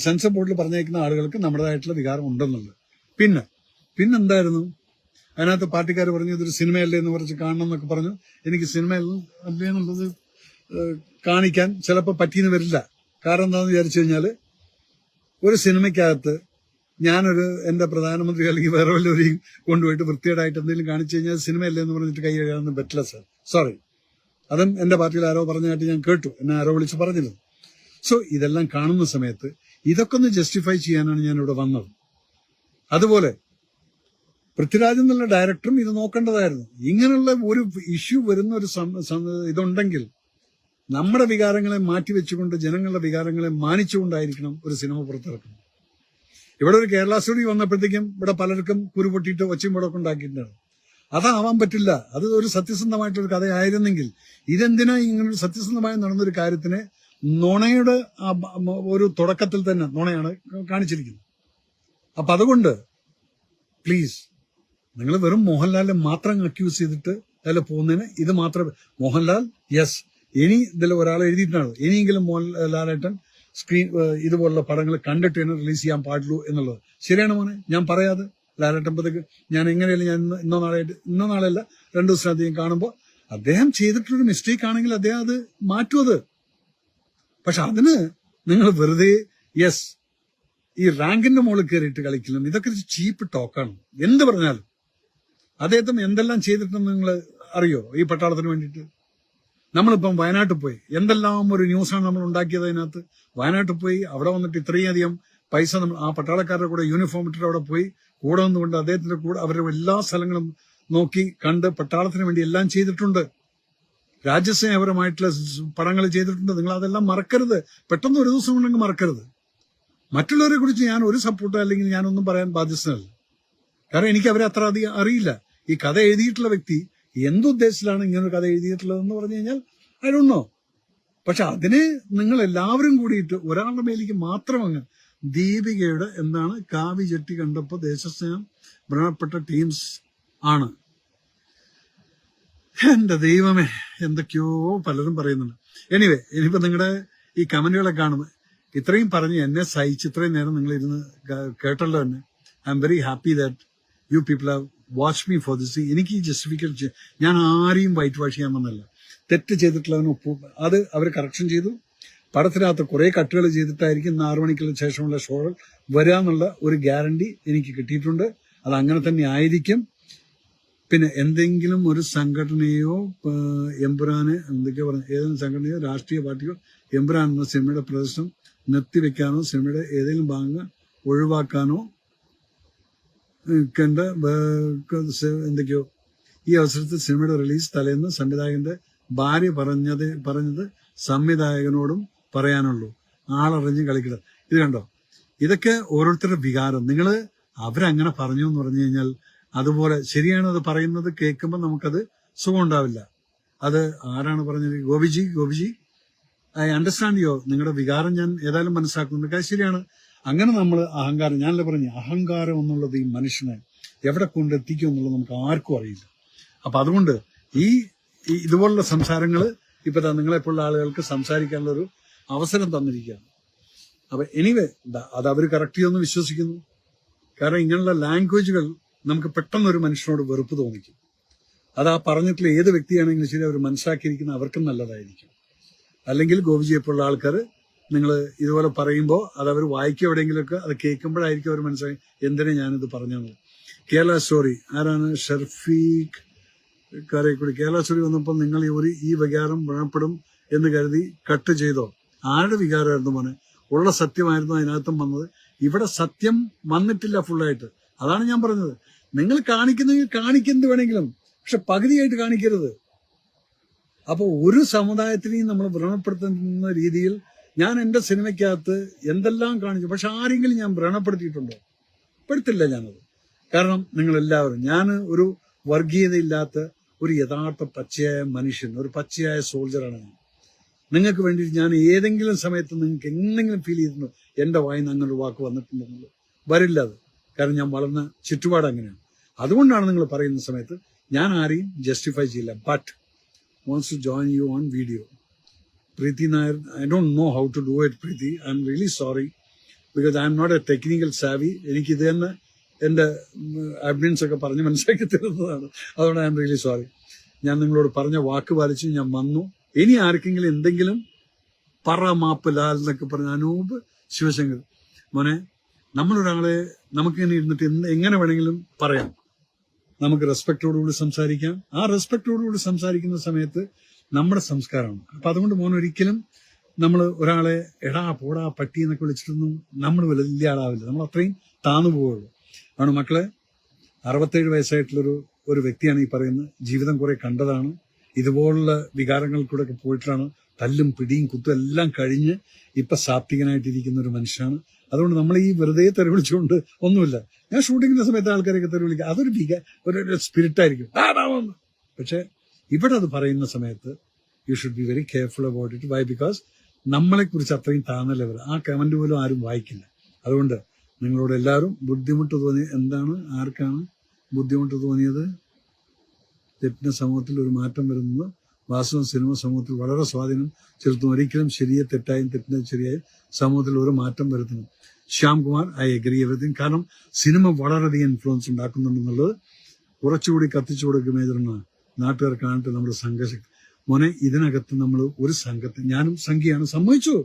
[SPEAKER 1] സെൻസർ ബോർഡിൽ പറഞ്ഞേക്കുന്ന ആളുകൾക്ക് നമ്മുടേതായിട്ടുള്ള വികാരം ഉണ്ടെന്നുള്ളത്. പിന്നെന്തായിരുന്നു അതിനകത്ത് പാർട്ടിക്കാർ പറഞ്ഞു ഇതൊരു സിനിമയല്ലേ എന്ന് പറഞ്ഞ് കാണണം എന്നൊക്കെ പറഞ്ഞു. എനിക്ക് സിനിമയല്ലേ എന്നുള്ളത് കാണിക്കാൻ ചിലപ്പോൾ പറ്റിയെന്ന് വരില്ല. കാരണം എന്താണെന്ന് വിചാരിച്ചു കഴിഞ്ഞാൽ, ഒരു സിനിമയ്ക്കകത്ത് എന്റെ പ്രധാനമന്ത്രി അല്ലെങ്കിൽ വേറെ വല്ലവരെയും കൊണ്ടുപോയിട്ട് വൃത്തികേടായിട്ട് എന്തെങ്കിലും കാണിച്ചു കഴിഞ്ഞാൽ സിനിമയല്ലേ എന്ന് പറഞ്ഞിട്ട് കൈ കഴുകാനൊന്നും പറ്റില്ല സാർ. സോറി. അതും എന്റെ പാർട്ടിയിൽ ആരോ പറഞ്ഞായിട്ട് ഞാൻ കേട്ടു, എന്നെ ആരോ വിളിച്ച് പറഞ്ഞിരുന്നു. സോ ഇതെല്ലാം കാണുന്ന സമയത്ത് ഇതൊക്കെ ഒന്ന് ജസ്റ്റിഫൈ ചെയ്യാനാണ് ഞാൻ ഇവിടെ വന്നത്. അതുപോലെ പൃഥ്വിരാജ് എന്നുള്ള ഡയറക്ടറും ഇത് നോക്കേണ്ടതായിരുന്നു. ഇങ്ങനെയുള്ള ഒരു ഇഷ്യൂ വരുന്ന ഒരു ഇതുണ്ടെങ്കിൽ നമ്മുടെ വികാരങ്ങളെ മാറ്റിവെച്ചുകൊണ്ട് ജനങ്ങളുടെ വികാരങ്ങളെ മാനിച്ചുകൊണ്ടായിരിക്കണം ഒരു സിനിമ പുറത്തിറക്കുന്നത്. ഇവിടെ ഒരു കേരള സ്റ്റോറി വന്നപ്പോഴത്തേക്കും ഇവിടെ പലർക്കും കുരുപൊട്ടിയിട്ട് ഒച്ചയും മുടക്കം ഉണ്ടാക്കിയിട്ടുണ്ട്. അതാവാൻ പറ്റില്ല. അത് ഒരു സത്യസന്ധമായിട്ടൊരു കഥയായിരുന്നെങ്കിൽ, ഇതെന്തിനാ ഇങ്ങനൊരു സത്യസന്ധമായി നടന്നൊരു കാര്യത്തിനെ നുണയുടെ ഒരു തുടക്കത്തിൽ തന്നെ നുണയാണ് കാണിച്ചിരിക്കുന്നത്. അപ്പൊ അതുകൊണ്ട് പ്ലീസ്, നിങ്ങൾ വെറും മോഹൻലാലിനെ മാത്രം അക്യൂസ് ചെയ്തിട്ട് അതിൽ പോകുന്നതിന് ഇത് മാത്രമേ മോഹൻലാൽ യെസ്, ഇനി ഇതിൽ ഒരാൾ എഴുതിയിട്ടാണ് ഇനിയെങ്കിലും മോഹൻലാലേട്ടൻ സ്ക്രീൻ ഇതുപോലുള്ള പടങ്ങൾ കണ്ടിട്ട് തന്നെ റിലീസ് ചെയ്യാൻ പാടുള്ളൂ എന്നുള്ളത് ശരിയാണ് മോനെ. ഞാൻ പറയാതെ ലാലേട്ടമ്പതക്ക് ഞാൻ എങ്ങനെയല്ല, ഞാൻ ഇന്നോ നാളെയല്ല 2 ദിവസത്തിനധികം കാണുമ്പോൾ അദ്ദേഹം ചെയ്തിട്ടൊരു മിസ്റ്റേക്ക് ആണെങ്കിൽ അദ്ദേഹം അത് മാറ്റുമത്. പക്ഷെ അതിന് നിങ്ങൾ വെറുതെ യെസ് ഈ റാങ്കിന്റെ മുകളിൽ കയറിയിട്ട് കളിക്കണം. ഇതൊക്കെ ചീപ്പ് ടോക്കാണ്. എന്ത് പറഞ്ഞാലും അദ്ദേഹത്തിന് എന്തെല്ലാം ചെയ്തിട്ടെന്ന് നിങ്ങൾ അറിയോ? ഈ പട്ടാളത്തിന് വേണ്ടിയിട്ട് നമ്മളിപ്പം വയനാട്ടിൽ പോയി എന്തെല്ലാം ഒരു ന്യൂസാണ് നമ്മൾ ഉണ്ടാക്കിയത്. അതിനകത്ത് വയനാട്ടിൽ പോയി അവിടെ വന്നിട്ട് ഇത്രയധികം പൈസ നമ്മൾ ആ പട്ടാളക്കാരുടെ കൂടെ യൂണിഫോം ഇട്ടിട്ട് അവിടെ പോയി കൂടെ നിന്നുകൊണ്ട് അദ്ദേഹത്തിന്റെ കൂടെ അവരുടെ എല്ലാ സ്ഥലങ്ങളും നോക്കി കണ്ട് പട്ടാളത്തിന് വേണ്ടി എല്ലാം ചെയ്തിട്ടുണ്ട്. രാജ്യസ്നേഹപരമായിട്ടുള്ള പടങ്ങൾ ചെയ്തിട്ടുണ്ട്. നിങ്ങൾ അതെല്ലാം മറക്കരുത്. പെട്ടെന്ന് ഒരു ദിവസം കൊണ്ടെങ്കിൽ മറക്കരുത്. മറ്റുള്ളവരെ കുറിച്ച് ഞാൻ ഒരു സപ്പോർട്ടോ അല്ലെങ്കിൽ ഞാനൊന്നും പറയാൻ ബാധ്യസ്ഥനല്ല. കാരണം എനിക്ക് അവരെ അത്ര അധികം അറിയില്ല. ഈ കഥ എഴുതിയിട്ടുള്ള വ്യക്തി എന്തുദ്ദേശത്തിലാണ് ഇങ്ങനൊരു കഥ എഴുതിയിട്ടുള്ളതെന്ന് പറഞ്ഞു കഴിഞ്ഞാൽ ഐ ഡോണ്ട് നോ. പക്ഷെ അതിനെ നിങ്ങൾ എല്ലാവരും കൂടിയിട്ട് ഒരാളുടെ മേലേക്ക് മാത്രം അങ്ങ് ദീപികയുടെ എന്താണ് കാവി ചെട്ടി കണ്ടപ്പോൾ ദേശസ്നേഹം വ്രണപ്പെട്ട ടീംസ് ആണ്. എന്റെ ദൈവമേ, എന്തൊക്കെയോ പലരും പറയുന്നുണ്ട്. എനിവേ, ഇനിയിപ്പോ നിങ്ങളുടെ ഈ കമന്റുകളെ കാണുമ്പോൾ ഇത്രയും പറഞ്ഞ് എന്നെ സഹിച്ച് ഇത്രയും നേരം നിങ്ങൾ ഇരുന്ന് കേട്ടല്ലോ തന്നെ. I am very happy that you people have watch me for this. എനിക്ക് ഈ ജസ്റ്റിഫിക്കേഷൻ ഞാൻ ആരെയും വൈറ്റ് വാഷ് ചെയ്യാൻ വന്നല്ല. തെറ്റ് ചെയ്തിട്ടുള്ളവന് അത് അവർ കറക്ഷൻ ചെയ്തു. പടത്തിനകത്ത് കുറെ കട്ടുകൾ ചെയ്തിട്ടായിരിക്കും 6 മണിക്കുള്ള ശേഷമുള്ള ഷോകൾ വരാന്നുള്ള ഒരു ഗ്യാരണ്ടി എനിക്ക് കിട്ടിയിട്ടുണ്ട്. അത് അങ്ങനെ തന്നെ ആയിരിക്കും. പിന്നെ എന്തെങ്കിലും ഒരു സംഘടനയോ എമ്പുരാന് എന്തൊക്കെയോ പറഞ്ഞു, ഏതെങ്കിലും സംഘടനയോ രാഷ്ട്രീയ പാർട്ടിയോ എമ്പുരാൻ എന്ന സിനിമയുടെ പ്രദർശനം നിർത്തിവെക്കാനോ സിനിമയുടെ ഏതെങ്കിലും ഭാഗങ്ങൾ ഒഴിവാക്കാനോ എന്തൊക്കെയോ. ഈ അവസരത്തിൽ സിനിമയുടെ റിലീസ് തലേന്ന് സംവിധായകന്റെ ഭാര്യ പറഞ്ഞത് സംവിധായകനോടും പറയാനുള്ളൂ, ആളറിഞ്ഞ് കളിക്കരുത്. ഇത് കണ്ടോ, ഇതൊക്കെ ഓരോരുത്തരുടെ വികാരം. നിങ്ങള് അവരങ്ങനെ പറഞ്ഞു എന്ന് പറഞ്ഞു കഴിഞ്ഞാൽ അതുപോലെ ശരിയാണ്. അത് പറയുന്നത് കേൾക്കുമ്പോൾ നമുക്കത് സുഖം ഉണ്ടാവില്ല. അത് ആരാണ് പറഞ്ഞത്? ഗോപിജി ഐ അണ്ടർസ്റ്റാൻഡ് യോ, നിങ്ങളുടെ വികാരം ഞാൻ ഏതായാലും മനസ്സിലാക്കുന്നുണ്ട്. കാര്യം ശരിയാണ്. അങ്ങനെ നമ്മൾ അഹങ്കാരം, ഞാനല്ലേ പറഞ്ഞു, അഹങ്കാരം എന്നുള്ളത് ഈ മനുഷ്യനെ എവിടെ കൊണ്ടെത്തിക്കും എന്നുള്ളത് നമുക്ക് ആർക്കും അറിയില്ല. അപ്പൊ അതുകൊണ്ട് ഈ ഇതുപോലുള്ള സംസാരങ്ങൾ ഇപ്പൊ നിങ്ങളെപ്പോലുള്ള ആളുകൾക്ക് സംസാരിക്കാനുള്ള ഒരു അവസരം തന്നിരിക്കുകയാണ്. അപ്പൊ എനിവേ അത് അവർ കറക്റ്റ് ചെയ്യുമെന്ന് വിശ്വസിക്കുന്നു. കാരണം ഇങ്ങനെയുള്ള ലാംഗ്വേജുകൾ നമുക്ക് പെട്ടെന്ന് ഒരു മനുഷ്യനോട് വെറുപ്പ് തോന്നിക്കും. അത് ആ പറഞ്ഞിട്ടുള്ള ഏത് വ്യക്തിയാണെങ്കിലും ശരി അവർ മനസ്സിലാക്കിയിരിക്കുന്ന അവർക്കും നല്ലതായിരിക്കും. അല്ലെങ്കിൽ ഗോപിജിയെപ്പോലുള്ള ആൾക്കാർ നിങ്ങൾ ഇതുപോലെ പറയുമ്പോൾ അത് അവർ വായിക്കും എവിടെയെങ്കിലുമൊക്കെ, അത് കേൾക്കുമ്പോഴായിരിക്കും അവർ മനസ്സിലാക്കി എന്തിനാ ഞാനിത് പറഞ്ഞത്. കേരള സ്റ്റോറി ആരാണ്? ഷർഫീഖ് കാരേക്കുടി. കേരള സ്റ്റോറി വന്നപ്പോൾ നിങ്ങൾ ഈ വികാരം വ്രണപ്പെടും എന്ന് കരുതി കട്ട് ചെയ്തോ? ആരുടെ വികാരമായിരുന്നു മോനെ? ഉള്ള സത്യമായിരുന്നു അതിനകത്തും വന്നത്. ഇവിടെ സത്യം വന്നിട്ടില്ല ഫുള്ളായിട്ട്. അതാണ് ഞാൻ പറഞ്ഞത്. നിങ്ങൾ കാണിക്കുന്നെങ്കിൽ കാണിക്കുന്നത് വേണമെങ്കിലും, പക്ഷെ പകുതിയായിട്ട് കാണിക്കരുത്. അപ്പൊ ഒരു സമുദായത്തിനെയും നമ്മൾ വ്രണപ്പെടുത്തുന്ന രീതിയിൽ ഞാൻ എന്റെ സിനിമയ്ക്കകത്ത് എന്തെല്ലാം കാണിച്ചു, പക്ഷെ ആരെങ്കിലും ഞാൻ വ്രണപ്പെടുത്തിയിട്ടുണ്ടോ? പെടുത്തില്ല ഞാനത്. കാരണം നിങ്ങളെല്ലാവരും, ഞാൻ ഒരു വർഗീയതയില്ലാത്ത ഒരു യഥാർത്ഥ പച്ചയായ മനുഷ്യൻ, ഒരു പച്ചയായ സോൾജറാണ് ഞാൻ. നിങ്ങൾക്ക് വേണ്ടി ഞാൻ ഏതെങ്കിലും സമയത്ത് നിങ്ങൾക്ക് എന്തെങ്കിലും ഫീൽ ചെയ്തിട്ടുണ്ടോ എന്റെ വായിന്ന് അങ്ങനെ ഒരു വാക്ക് വന്നിട്ടുണ്ടെന്നുള്ളത്? വരില്ല അത്. കാരണം ഞാൻ വളർന്ന ചുറ്റുപാട് അങ്ങനെയാണ്. അതുകൊണ്ടാണ് നിങ്ങൾ പറയുന്ന സമയത്ത് ഞാൻ ആരെയും ജസ്റ്റിഫൈ ചെയ്യില്ല. But wants to join you on video. Preethi Nair, I don't know how to do it Preethi. I am really sorry because I am not a technical savvy. എനിക്ക് ഇത് തന്നെ എന്റെ അഡ്മിൻസ് ഒക്കെ പറഞ്ഞ് മനസ്സിലാക്കി തരുന്നതാണ്. അതുകൊണ്ട് ഐ എം റിയലി സോറി. ഞാൻ നിങ്ങളോട് പറഞ്ഞ വാക്ക് പാലിച്ച് ഞാൻ വന്നു. ഇനി ആർക്കെങ്കിലും എന്തെങ്കിലും മാപ്പ് ലാൽ എന്നൊക്കെ പറഞ്ഞ അനൂപ് ശിവശങ്കർ, മോനെ നമ്മളൊരാളെ നമുക്കിങ്ങനെ ഇരുന്നിട്ട് എങ്ങനെ വേണമെങ്കിലും പറയാം. നമുക്ക് റെസ്പെക്റ്റോടുകൂടി സംസാരിക്കാം. ആ റെസ്പെക്റ്റോടുകൂടി സംസാരിക്കുന്ന സമയത്ത് നമ്മുടെ സംസ്കാരമാണ്. അപ്പൊ അതുകൊണ്ട് മോൻ ഒരിക്കലും നമ്മൾ ഒരാളെ എടാ പോടാ പട്ടി എന്നൊക്കെ വിളിച്ചിട്ടൊന്നും നമ്മൾ വലിയ ആളാവില്ല. നമ്മൾ അത്രയും താന്നു പോവുള്ളൂ. ആണ് മക്കളെ, 67 വയസ്സായിട്ടുള്ളൊരു വ്യക്തിയാണ് ഈ പറയുന്നത്. ജീവിതം കുറെ കണ്ടതാണ്. ഇതുപോലുള്ള വികാരങ്ങൾ കൂടെ ഒക്കെ പോയിട്ടാണ് തല്ലും പിടിയും കുത്തും എല്ലാം കഴിഞ്ഞ് ഇപ്പൊ സാത്വികനായിട്ടിരിക്കുന്ന ഒരു മനുഷ്യനാണ്. അതുകൊണ്ട് നമ്മൾ ഈ വെറുതെ തെറി വിളിച്ചുകൊണ്ട് ഒന്നുമില്ല. ഞാൻ ഷൂട്ടിങ്ങിന്റെ സമയത്ത് ആൾക്കാരൊക്കെ തെറി വിളിക്കുക, അതൊരു ഒരു സ്പിരിറ്റ് ആയിരിക്കും. പക്ഷെ ഇവിടെ അത് പറയുന്ന സമയത്ത് you should be very careful about it. Why? Because നമ്മളെ കുറിച്ച് അത്രയും താന്ന ലെവൽ ആ കമന്റ് പോലും ആരും വായിക്കില്ല. അതുകൊണ്ട് നിങ്ങളോട് എല്ലാവരും ബുദ്ധിമുട്ട് തോന്നി, എന്താണ് ആർക്കാണ് ബുദ്ധിമുട്ട് തോന്നിയത്? തെറ്റിന്റെ സമൂഹത്തിൽ ഒരു മാറ്റം വരുന്നത് വാസ്തവം സിനിമ സമൂഹത്തിൽ വളരെ സ്വാധീനം ചെലുത്തുന്നു. ഒരിക്കലും ശരിയെ തെറ്റായും തെറ്റിനെ ശരിയായും സമൂഹത്തിൽ ഒരു മാറ്റം വരുത്തുന്നു. Shyam Kumar, I agree everything. കാരണം സിനിമ വളരെയധികം ഇൻഫ്ലുവൻസ് ഉണ്ടാക്കുന്നുണ്ടെന്നുള്ളത് കുറച്ചുകൂടി കത്തിച്ചു കൊടുക്കും. മേജറിന് നാട്ടുകാർ കാണട്ടെ നമ്മുടെ സംഘശക്തി. മോനെ, ഇതിനകത്ത് നമ്മൾ ഒരു സംഘത്തെ, ഞാനും സംഖ്യയാണ് സമ്മതിച്ചു,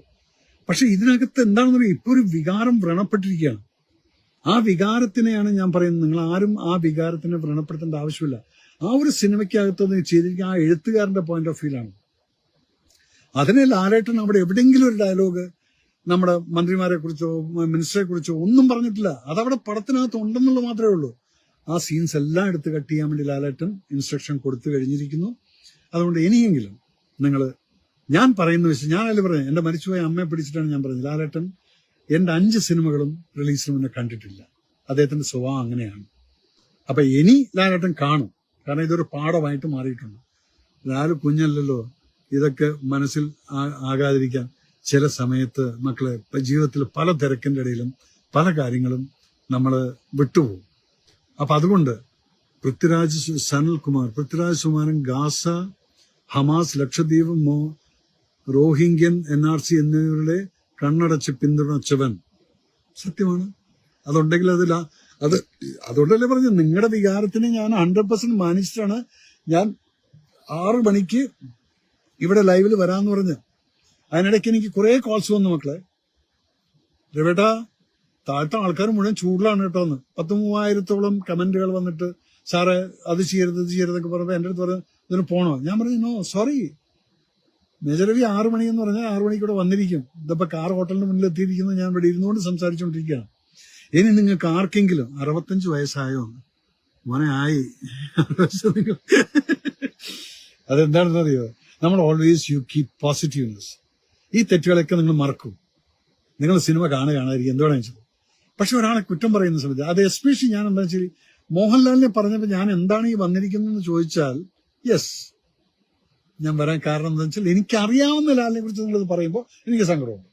[SPEAKER 1] പക്ഷെ ഇതിനകത്ത് എന്താണെന്ന് പറയുക, ഇപ്പൊ ഒരു വികാരം വ്രണപ്പെട്ടിരിക്കുകയാണ്. ആ വികാരത്തിനെയാണ് ഞാൻ പറയുന്നത്. നിങ്ങൾ ആരും ആ വികാരത്തിനെ വ്രണപ്പെടുത്തേണ്ട ആവശ്യമില്ല. ആ ഒരു സിനിമയ്ക്കകത്ത് ചെയ്തിരിക്കുന്ന ആ എഴുത്തുകാരന്റെ പോയിന്റ് ഓഫ് വ്യൂലാണ്. അതിനെ ലാലേട്ടൻ അവിടെ എവിടെയെങ്കിലും ഒരു ഡയലോഗ് നമ്മുടെ മന്ത്രിമാരെ കുറിച്ചോ മിനിസ്റ്ററെ കുറിച്ചോ ഒന്നും പറഞ്ഞിട്ടില്ല. അതവിടെ പടത്തിനകത്ത് ഉണ്ടെന്നുള്ളത് മാത്രമേ ഉള്ളൂ. ആ സീൻസ് എല്ലാം എടുത്ത് കട്ട് ചെയ്യാൻ വേണ്ടി ലാലേട്ടൻ ഇൻസ്ട്രക്ഷൻ കൊടുത്തു കഴിഞ്ഞിരിക്കുന്നു. അതുകൊണ്ട് ഇനിയെങ്കിലും നിങ്ങൾ, ഞാൻ പറയുന്ന വെച്ച് ഞാനല്ലേ പറഞ്ഞു, എന്റെ മരിച്ചുപോയ അമ്മയെ പിടിച്ചിട്ടാണ് ഞാൻ പറഞ്ഞത്. ലാലേട്ടൻ എന്റെ 5 സിനിമകളും റിലീസിന് മുന്നേ കണ്ടിട്ടില്ല. അദ്ദേഹത്തിന്റെ സ്വഭാവം അങ്ങനെയാണ്. അപ്പൊ ഇനി ലാലേട്ടൻ കാണും. കാരണം ഇതൊരു പാഠമായിട്ട് മാറിയിട്ടുണ്ട്. ലാല് കുഞ്ഞല്ലല്ലോ, ഇതൊക്കെ മനസ്സിൽ ആകാതിരിക്കാൻ ചില സമയത്ത് മക്കളെ ജീവിതത്തിൽ പല തിരക്കിന്റെ ഇടയിലും പല കാര്യങ്ങളും നമ്മൾ വിട്ടുപോകും. അപ്പൊ അതുകൊണ്ട് സനൽകുമാർ, പൃഥ്വിരാജ് സുമാരൻ, ഗാസ, ഹമാസ്, ലക്ഷദ്വീപ്, റോഹിംഗ്യൻ, NRC എന്നിവരുടെ കണ്ണടച്ച് പിന്തുണച്ചവൻ. സത്യമാണ്. അതുണ്ടെങ്കിൽ അതുകൊണ്ടല്ലേ പറഞ്ഞു, നിങ്ങളുടെ വികാരത്തിനെ ഞാൻ 100% മാനിച്ചിട്ടാണ് ഞാൻ 6 മണിക്ക് ഇവിടെ ലൈവിൽ വരാന്ന് പറഞ്ഞ്. അതിനിടയ്ക്ക് എനിക്ക് കുറെ കോൾസ് വന്നു, മക്കളെ രവേട്ടാ താഴത്തെ ആൾക്കാർ മുഴുവൻ ചൂടിലാണ് കേട്ടോന്ന്. 10,000-3,000 കമന്റുകൾ വന്നിട്ട് സാറേ അത് ചെയ്യരുത് ഇത് ചെയ്യരുതൊക്കെ പറഞ്ഞപ്പോൾ എന്റെ അടുത്ത് പറഞ്ഞു ഇതിന് പോണോ. ഞാൻ പറഞ്ഞു നോ സോറി, മേജർ രവി 6 മണി എന്ന് പറഞ്ഞാൽ 6 മണിക്ക് ഇവിടെ വന്നിരിക്കും. ഇതിപ്പോ കാർ ഹോട്ടലിന്റെ മുന്നിൽ എത്തിയിരിക്കുന്നത് ഞാൻ ഇവിടെ ഇരുന്നുകൊണ്ട് സംസാരിച്ചുകൊണ്ടിരിക്കുകയാണ്. ഇനി നിങ്ങൾക്ക് ആർക്കെങ്കിലും 65 വയസ്സായോ മോനെ ആയി അതെന്താണെന്നറിയോ, നമ്മൾ ഓൾവേസ് യു കീപ് പോസിറ്റീവ്നെസ്. ഈ തെറ്റുകളൊക്കെ നിങ്ങൾ മറക്കും. നിങ്ങൾ സിനിമ കാണാതിരിക്കും എന്തുവേണമെന്ന് വെച്ചാൽ. പക്ഷെ ഒരാളെ കുറ്റം പറയുന്ന സമയത്ത് അത് എസ്പെഷ്യലി ഞാൻ എന്താ വെച്ചാൽ മോഹൻലാലിനെ പറഞ്ഞപ്പോൾ ഞാൻ എന്താണ് ഈ വന്നിരിക്കുന്നതെന്ന് ചോദിച്ചാൽ യെസ് ഞാൻ വരാൻ കാരണം എന്താ വെച്ചാൽ എനിക്കറിയാവുന്ന ലാലിനെ കുറിച്ച് നിങ്ങളത് പറയുമ്പോൾ എനിക്ക് സങ്കടമുണ്ട്.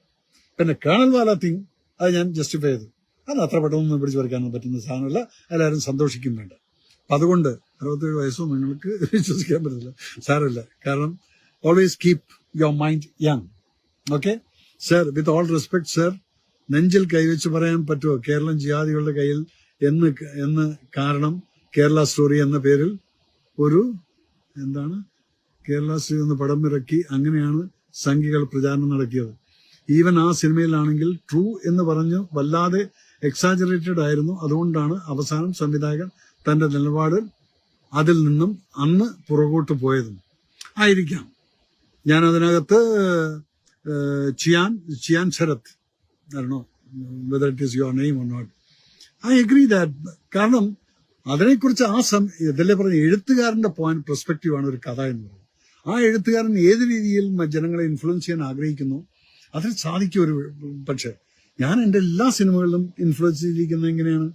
[SPEAKER 1] പിന്നെ കേണൽ വാല തിങ് അത് ഞാൻ ജസ്റ്റിഫൈ ചെയ്തു. അത് അത്ര പെട്ടെന്ന് പിടിച്ചു പറിക്കാനൊന്നും പറ്റുന്ന സാധനമല്ല. എല്ലാവരും സന്തോഷിക്കും വേണ്ട. അപ്പൊ അതുകൊണ്ട് 67 വയസ്സും നിങ്ങൾക്ക് വിശ്വസിക്കാൻ പറ്റില്ല, സാരമില്ല. കാരണം always keep your mind young. Okay sir, with all respect sir, നെഞ്ചിൽ കൈവച്ച് പറയാൻ പറ്റുമോ കേരളം ജിഹാദികളുടെ കയ്യിൽ എന്ന് കാരണം കേരള സ്റ്റോറി എന്ന പേരിൽ ഒരു കേരള സ്റ്റോറി എന്ന പടം ഇറക്കി. അങ്ങനെയാണ് സംഘികൾ പ്രചാരണം നടത്തിയത്. ഈവൻ ആ സിനിമയിലാണെങ്കിൽ ട്രൂ എന്ന് പറഞ്ഞു വല്ലാതെ എക്സാജറേറ്റഡ് ആയിരുന്നു. അതുകൊണ്ടാണ് അവസാനം സംവിധായകൻ തന്റെ നിലപാട് അതിൽ നിന്നും അന്ന് പുറകോട്ട് പോയതും ആയിരിക്കാം. ഞാൻ അതിനകത്ത് Chiyaan Sarath, whether it is your name or not, I agree that. കാരണം അതിനെക്കുറിച്ച് ഇതല്ലേ പറഞ്ഞ എഴുത്തുകാരന്റെ പോയിന്റ് പെർസ്പെക്റ്റീവാണ് ഒരു കഥ എന്ന് പറയുന്നത്. ആ എഴുത്തുകാരൻ ഏത് രീതിയിൽ ജനങ്ങളെ ഇൻഫ്ലുവൻസ് ചെയ്യാൻ ആഗ്രഹിക്കുന്നു അതിന് സാധിക്കും ഒരു. പക്ഷെ ഞാൻ എൻ്റെ എല്ലാ സിനിമകളിലും ഇൻഫ്ലുവൻസ് ചെയ്തിരിക്കുന്നത് എങ്ങനെയാണ്,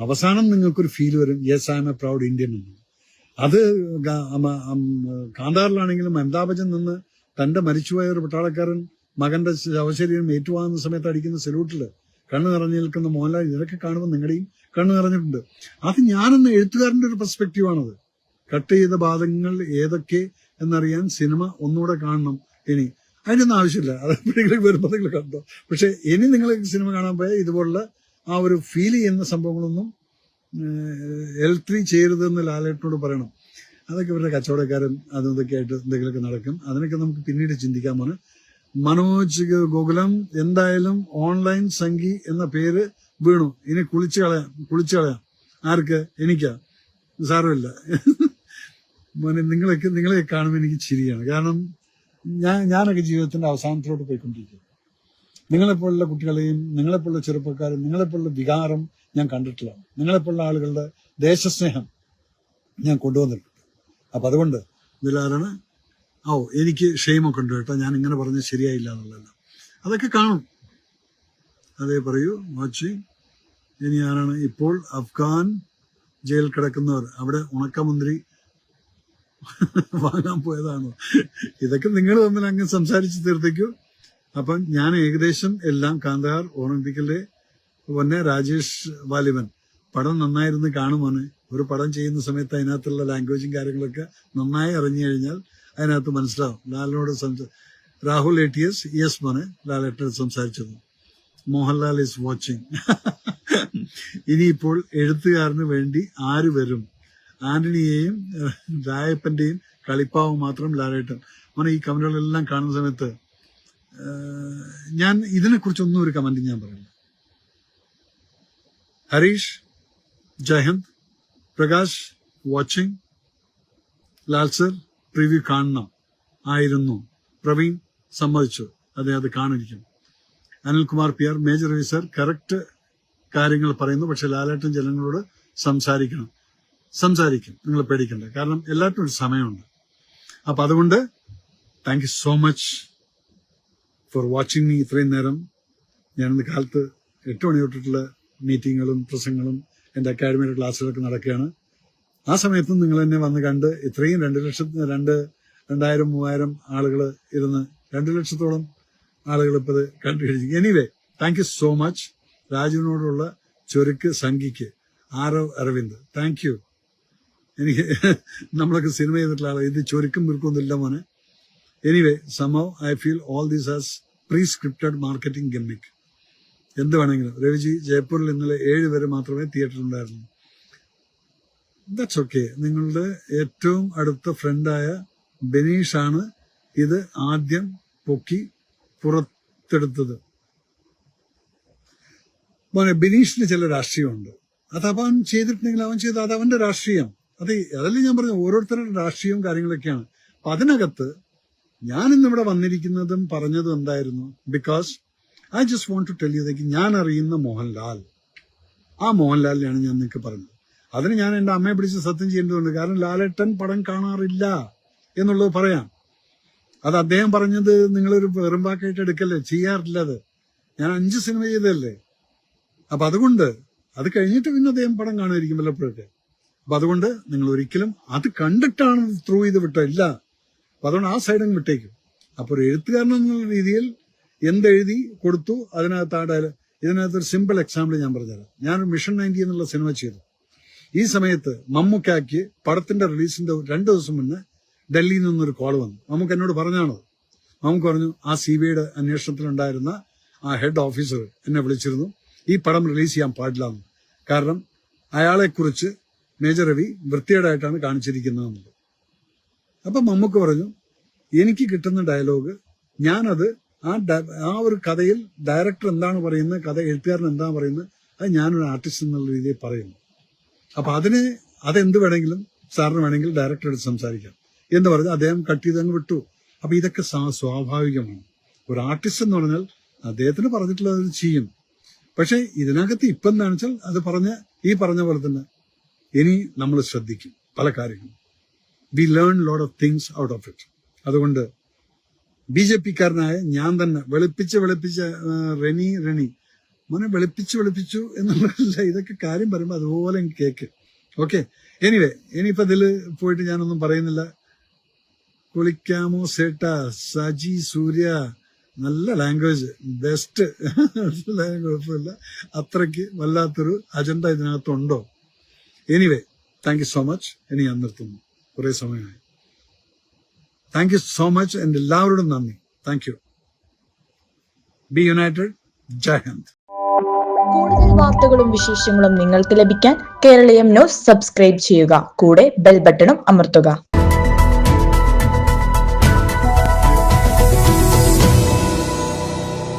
[SPEAKER 1] അവസാനം നിങ്ങൾക്കൊരു ഫീൽ വരും yes I M A proud Indian എന്ന്. അത് കാന്താറിലാണെങ്കിലും അമിതാഭ് ബച്ചൻ നിന്ന് തന്റെ മരിച്ചുപോയ ഒരു പട്ടാളക്കാരൻ മകന്റെ ശവശരീരം ഏറ്റുവാങ്ങുന്ന സമയത്ത് അടിക്കുന്ന സല്യൂട്ടില് കണ്ണു നിറഞ്ഞു നിൽക്കുന്ന മോഹൻലാൽ, ഇതൊക്കെ കാണുമ്പോൾ നിങ്ങളുടെയും കണ്ണു നിറഞ്ഞിട്ടുണ്ട്. അത് ഞാനെന്ന എഴുത്തുകാരന്റെ ഒരു പെർസ്പെക്റ്റീവാണത്. കട്ട് ചെയ്ത ഭാഗങ്ങൾ ഏതൊക്കെ എന്നറിയാൻ സിനിമ ഒന്നുകൂടെ കാണണം. ഇനി അതിനൊന്നും ആവശ്യമില്ല, അത് എപ്പോഴെങ്കിലും വരുമ്പോൾ നിങ്ങൾ കണ്ടോ. പക്ഷെ ഇനി നിങ്ങൾ സിനിമ കാണാൻ പോയാൽ ഇതുപോലുള്ള ആ ഒരു ഫീൽ ചെയ്യുന്ന സംഭവങ്ങളൊന്നും L3 ചെയ്യരുതെന്ന് ലാലേട്ടനോട് പറയണം. അതൊക്കെ ഇവരുടെ കച്ചവടക്കാരൻ അതൊക്കെ ആയിട്ട് എന്തെങ്കിലുമൊക്കെ നടക്കും. അതിനൊക്കെ നമുക്ക് പിന്നീട് ചിന്തിക്കാൻ പോണ്. മനോജ് ഗോകുലം എന്തായാലും ഓൺലൈൻ സംഘി എന്ന പേര് വീണു. ഇനി കുളിച്ചു കളയാം. ആർക്ക്? എനിക്കാ? സാരമില്ല. നിങ്ങളെ കാണുമ്പോൾ എനിക്ക് ചിരിയാണ്. കാരണം ഞാനൊക്കെ ജീവിതത്തിന്റെ അവസാനത്തിലോട്ട് പോയിക്കൊണ്ടിരിക്കുക. നിങ്ങളെപ്പോലുള്ള കുട്ടികളെയും നിങ്ങളെപ്പോലുള്ള ചെറുപ്പക്കാരും നിങ്ങളെപ്പോലുള്ള വികാരം ഞാൻ കണ്ടിട്ടില്ല. നിങ്ങളെപ്പോലുള്ള ആളുകളുടെ ദേശസ്നേഹം ഞാൻ കൊണ്ടുവന്നിട്ടുണ്ട്. അപ്പൊ അതുകൊണ്ട് ഇതിലാരാണ് എനിക്ക് ഷെയിമൊക്കെ ഉണ്ട് കേട്ടോ, ഞാൻ ഇങ്ങനെ പറഞ്ഞത് ശരിയായില്ല എന്നുള്ളതല്ല. അതൊക്കെ കാണും. അതേ പറയൂ. വാച്ചിങ്. ഇനി ആരാണ്? ഇപ്പോൾ അഫ്ഗാൻ ജയിൽ കിടക്കുന്നവർ അവിടെ ഉണക്കമന്ത്രി വാങ്ങാൻ പോയതാണോ? ഇതൊക്കെ നിങ്ങൾ തമ്മിൽ അങ്ങ് സംസാരിച്ച് തീർത്തേക്കൂ. അപ്പം ഞാൻ ഏകദേശം എല്ലാം കാന്തഹാർ ഓർമ്മിപ്പിക്കല്ലേ പൊന്നെ. രാജേഷ് വാലിബൻ പടം നന്നായിരുന്നു കാണുമോനെ. ഒരു പടം ചെയ്യുന്ന സമയത്ത് അതിനകത്തുള്ള ലാംഗ്വേജും കാര്യങ്ങളൊക്കെ നന്നായി അറിഞ്ഞു കഴിഞ്ഞാൽ അതിനകത്ത് മനസ്സിലാവും. ലാലിനോട് രാഹുൽ ATS യെസ് മോനെ, ലാലേട്ടനോട് സംസാരിച്ചത്. Mohanlal is watching. ഇനിയിപ്പോൾ എഴുത്തുകാരന് വേണ്ടി ആര് വരും? ആന്റണിയെയും രായപ്പന്റെയും കളിപ്പാവും മാത്രം ലാലേട്ടൻ. മോനെ ഈ കമന്റുകളെല്ലാം കാണുന്ന സമയത്ത് ഞാൻ ഇതിനെക്കുറിച്ചൊന്നും ഒരു കമന്റ് ഞാൻ പറയില്ല. Harish Jayahanth Prakash watching. Lal sir preview കാണണം ആയിരുന്നു. പ്രവീൺ സമ്മതിച്ചു, അതെ അത് കാണിരിക്കും. Anilkumar PR major Ravi sir correct കാര്യങ്ങൾ പറയുന്നു. പക്ഷെ ലാലേട്ടൻ ജനങ്ങളോട് സംസാരിക്കും, നിങ്ങൾ പേടിക്കണ്ട. കാരണം എല്ലാവർക്കും ഒരു സമയമുണ്ട്. അപ്പൊ അതുകൊണ്ട് thank you so much for watching me. ഇത്രയും നേരം ഞാനിന്ന് കാലത്ത് 8 മണി തൊട്ടിട്ടുള്ള മീറ്റിങ്ങുകളും പ്രസംഗങ്ങളും എൻ്റെ അക്കാഡമിയുടെ ക്ലാസ്സുകളൊക്കെ നടക്കുകയാണ്. ആ സമയത്തും നിങ്ങൾ എന്നെ വന്ന് കണ്ട് ഇത്രയും 2,000-3,000 ആളുകൾ ഇരുന്ന് 2 ലക്ഷത്തോളം ആളുകൾ ഇപ്പോൾ ഇത് കണ്ടു കഴിഞ്ഞു. Anyway thank you so much. രാജുവിനോടുള്ള ചൊരുക്ക് സംഘിക്ക് ആരവ് അരവിന്ദ് താങ്ക് യു. എനിക്ക് നമ്മളൊക്കെ സിനിമ ചെയ്തിട്ടുള്ള ആളെ ഇത് ചൊരുക്കും വിൽക്കൊന്നുമില്ല മോനെ. Anyway somehow I feel all this has pre scripted marketing gimmick. എന്ത് വേണമെങ്കിലും. രവിജി, ജയ്പൂരിൽ ഇന്നലെ 7 പേര് മാത്രമേ തിയേറ്ററിലുണ്ടായിരുന്നു. That's okay. നിങ്ങളുടെ ഏറ്റവും അടുത്ത ഫ്രണ്ടായ ബെനീഷാണ് ഇത് ആദ്യം പൊക്കി പുറത്തെടുത്തത്. ബിനീഷിന് ചില രാഷ്ട്രീയമുണ്ട്. അത് അവൻ ചെയ്തിട്ടുണ്ടെങ്കിൽ അവൻ ചെയ്ത് അത് അവന്റെ രാഷ്ട്രീയം. അതല്ലേ ഞാൻ പറഞ്ഞു, ഓരോരുത്തരുടെ രാഷ്ട്രീയവും കാര്യങ്ങളൊക്കെയാണ്. അപ്പൊ അതിനകത്ത് ഞാൻ ഇന്നിവിടെ വന്നിരിക്കുന്നതും പറഞ്ഞതും എന്തായിരുന്നു? Because I just want to tell you that ഞാൻ അറിയുന്ന മോഹൻലാൽ, ആ മോഹൻലാലിനെയാണ് ഞാൻ നിങ്ങൾക്ക് പറഞ്ഞത്. അതിന് ഞാൻ എന്റെ അമ്മയെ പിടിച്ച് സത്യം ചെയ്യേണ്ടതുണ്ട്. കാരണം ലാലേട്ടൻ പടം കാണാറില്ല എന്നുള്ളത് പറയാം. അത് അദ്ദേഹം പറഞ്ഞത് നിങ്ങളൊരു വെറുമ്പാക്കായിട്ട് എടുക്കല്ലേ, ചെയ്യാറില്ല. അത് ഞാൻ 5 സിനിമ ചെയ്തതല്ലേ. അപ്പൊ അതുകൊണ്ട് അത് കഴിഞ്ഞിട്ട് പിന്നെ അദ്ദേഹം പടം കാണുമായിരിക്കും വല്ലപ്പോഴൊക്കെ. അപ്പൊ അതുകൊണ്ട് നിങ്ങൾ ഒരിക്കലും അത് കണ്ടിട്ടാണ് ത്രൂ ചെയ്ത് വിട്ടില്ല. അപ്പൊ അതുകൊണ്ട് ആ സൈഡും വിട്ടേക്കും. അപ്പൊ ഒരു എഴുത്തുകാരൻ എന്നുള്ള രീതിയിൽ എന്തെഴുതി കൊടുത്തു അതിനകത്ത് ഇതിനകത്തൊരു സിമ്പിൾ എക്സാമ്പിൾ ഞാൻ പറഞ്ഞുതരാം. ഞാനൊരു മിഷൻ 90 എന്നുള്ള സിനിമ ചെയ്തു. ഈ സമയത്ത് മമ്മൂക്കാക്ക് പടത്തിന്റെ റിലീസിന്റെ 2 ദിവസം മുന്നേ ഡൽഹിയിൽ നിന്നൊരു കോൾ വന്നു. മമ്മൂക്ക എന്നോട് പറഞ്ഞാണോ? മമ്മൂക്ക പറഞ്ഞു, ആ CBIയുടെ അന്വേഷണത്തിലുണ്ടായിരുന്ന ആ ഹെഡ് ഓഫീസർ എന്നെ വിളിച്ചിരുന്നു, ഈ പടം റിലീസ് ചെയ്യാൻ പാടില്ല എന്ന്. കാരണം അയാളെക്കുറിച്ച് മേജർ രവി വൃത്തികേടായിട്ടാണ് കാണിച്ചിരിക്കുന്നതെന്നുള്ളത്. അപ്പൊ മമ്മൂക്ക പറഞ്ഞു, എനിക്ക് കിട്ടുന്ന ഡയലോഗ് ഞാനത് ആ ഒരു കഥയിൽ ഡയറക്ടർ എന്താണ് പറയുന്നത്, കഥ എഴുത്തുകാരൻ എന്താണ് പറയുന്നത്, അത് ഞാനൊരു ആർട്ടിസ്റ്റ് എന്നുള്ള രീതിയിൽ പറയുന്നു. അപ്പൊ അതെന്ത് വേണമെങ്കിലും സാറിന് വേണമെങ്കിൽ ഡയറക്ടർ എടുത്ത് സംസാരിക്കാം എന്ന് പറഞ്ഞ് അദ്ദേഹം കട്ട് ചെയ്ത് അങ്ങ് വിട്ടു. അപ്പൊ ഇതൊക്കെ സ്വാഭാവികമാണ്. ഒരു ആർട്ടിസ്റ്റ് എന്ന് പറഞ്ഞാൽ അദ്ദേഹത്തിന് പറഞ്ഞിട്ടുള്ളത് ചെയ്യും. പക്ഷെ ഇതിനകത്ത് ഇപ്പം എന്താണെന്ന് വെച്ചാൽ അത് പറഞ്ഞ പോലെ തന്നെ ഇനി നമ്മൾ ശ്രദ്ധിക്കും പല കാര്യങ്ങളും. We learn lot of things out of it. അതുകൊണ്ട് BJP-കാരനായ ഞാൻ തന്നെ വെളുപ്പിച്ച് റെനി മോനെ വെളുപ്പിച്ചു എന്നുള്ളതല്ല, ഇതൊക്കെ കാര്യം പറയുമ്പോൾ അതുപോലെ കേക്ക്. ഓക്കെ, എനിവേ ഇനിയിപ്പോ ഇതിൽ പോയിട്ട് ഞാനൊന്നും പറയുന്നില്ല. കുളിക്കാമോ സേട്ടാ, സജി സൂര്യ, നല്ല ലാംഗ്വേജ്, ബെസ്റ്റ്. കുഴപ്പമില്ല, അത്രയ്ക്ക് വല്ലാത്തൊരു അജണ്ട ഇതിനകത്തുണ്ടോ? Anyway thank you so much. ഇനി ഞാൻ നിർത്തുന്നു, കുറെ സമയമായി. Thank you so much. എന്റെ എല്ലാവരോടും നന്ദി. Thank you. Be united. Jai Hind.
[SPEAKER 2] കൂടുതൽ വാർത്തകളും വിശേഷങ്ങളും നിങ്ങൾക്ക് ലഭിക്കാൻ കേരളീയം ന്യൂസ് സബ്സ്ക്രൈബ് ചെയ്യുക. കൂടെ ബെൽ ബട്ടണും അമർത്തുക.